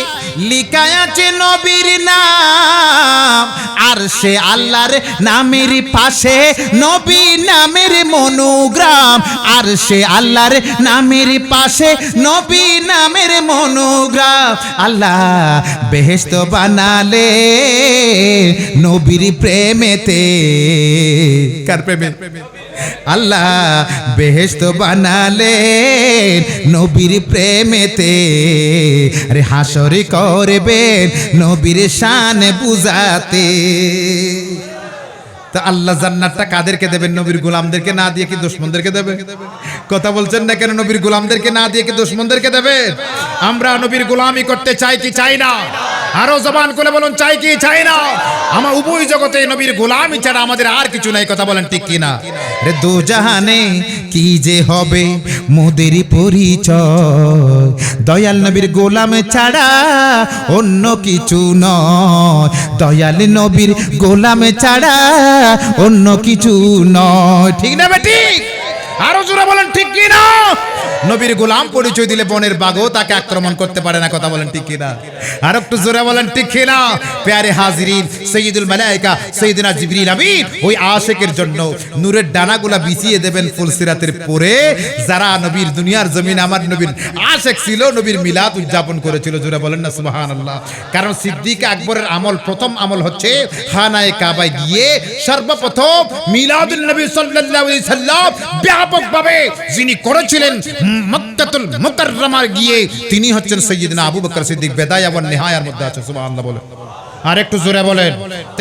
লিখা আছে নবীর নাম আর সে আল্লাহর নামের পাশে নবী নামের মনোগ্রাম আর সে আল্লাহর নামের পাশে নবী নামের মনোগ্রাম আল্লাহ বেহেশত বানালে নবীর প্রেমেতে কার প্রেমে আল্লাহ বেহেশত বানালে নবীর প্রেমেতে আরে হাসর করবেন নবীর শান বুঝাতে তা আল্লাহ জান্নাতটা কাদেরকে দেবেন নবীর গোলামদেরকে না দিয়ে কি দুশমনদেরকে দেবে কথা বলছেন না কেন নবীর গোলামদেরকে না দিয়ে কি দুশমনদেরকে দেবে আমরা নবীর গোলামি করতে চাই কি চাই না আরো জবান খুলে বলুন চাই কি চাই না আমার উভয় জগতে নবীর গোলামি ছাড়া আমাদের আর কিছু নাই কথা বলেন ঠিক কি না রে দু জাহানে কি যে হবে মোদের পরিচয় দয়াল নবীর গোলাম ছাড়া অন্য কিছু নয় দয়াল নবীর গোলাম ছাড়া অন্য কিছু নয় ঠিক না বেটি আরো জোরে বলেন ঠিক কি না নবীর গোলাম পরিচয় দিলে বনের বাঘও তাকে আক্রমণ করতে পারে না কথা বলেন ঠিক কি না আর একটু জোরে বলেন ঠিক কি না প্যারে হাজিরিন সাইয়্যিদুল মালায়েকা সাইয়্যিদুনা জিবরিল আমিন ওই আশিকের জন্য নূরের ডানাগুলা বিছিয়ে দেবেন ফুলসিরাতের পরে যারা নবীর দুনিয়ার জমিন আমার নবীর আশিক ছিল নবীর মিলাদ উদযাপন করেছিল জোরে বলেন না সুবহানাল্লাহ কারণ সিদ্দিক আকবরের আমল প্রথম আমল হচ্ছে খানায়ে কাবায় গিয়ে সর্বপ্রথম মিলাদুন নবী সাল্লাল্লাহু আলাইহি সাল্লাম ব্যাপকভাবে যিনি করেছিলেন মক্কাতুল মুকাররমায় গিয়ে তিনি হচ্ছেন সাইয়্যিদনা আবু বকর সিদ্দিক বেদায়া ওয়া নিহায়ার মধ্যে আছে সুবহানাল্লাহ বলে আর একটু জোরে বলেন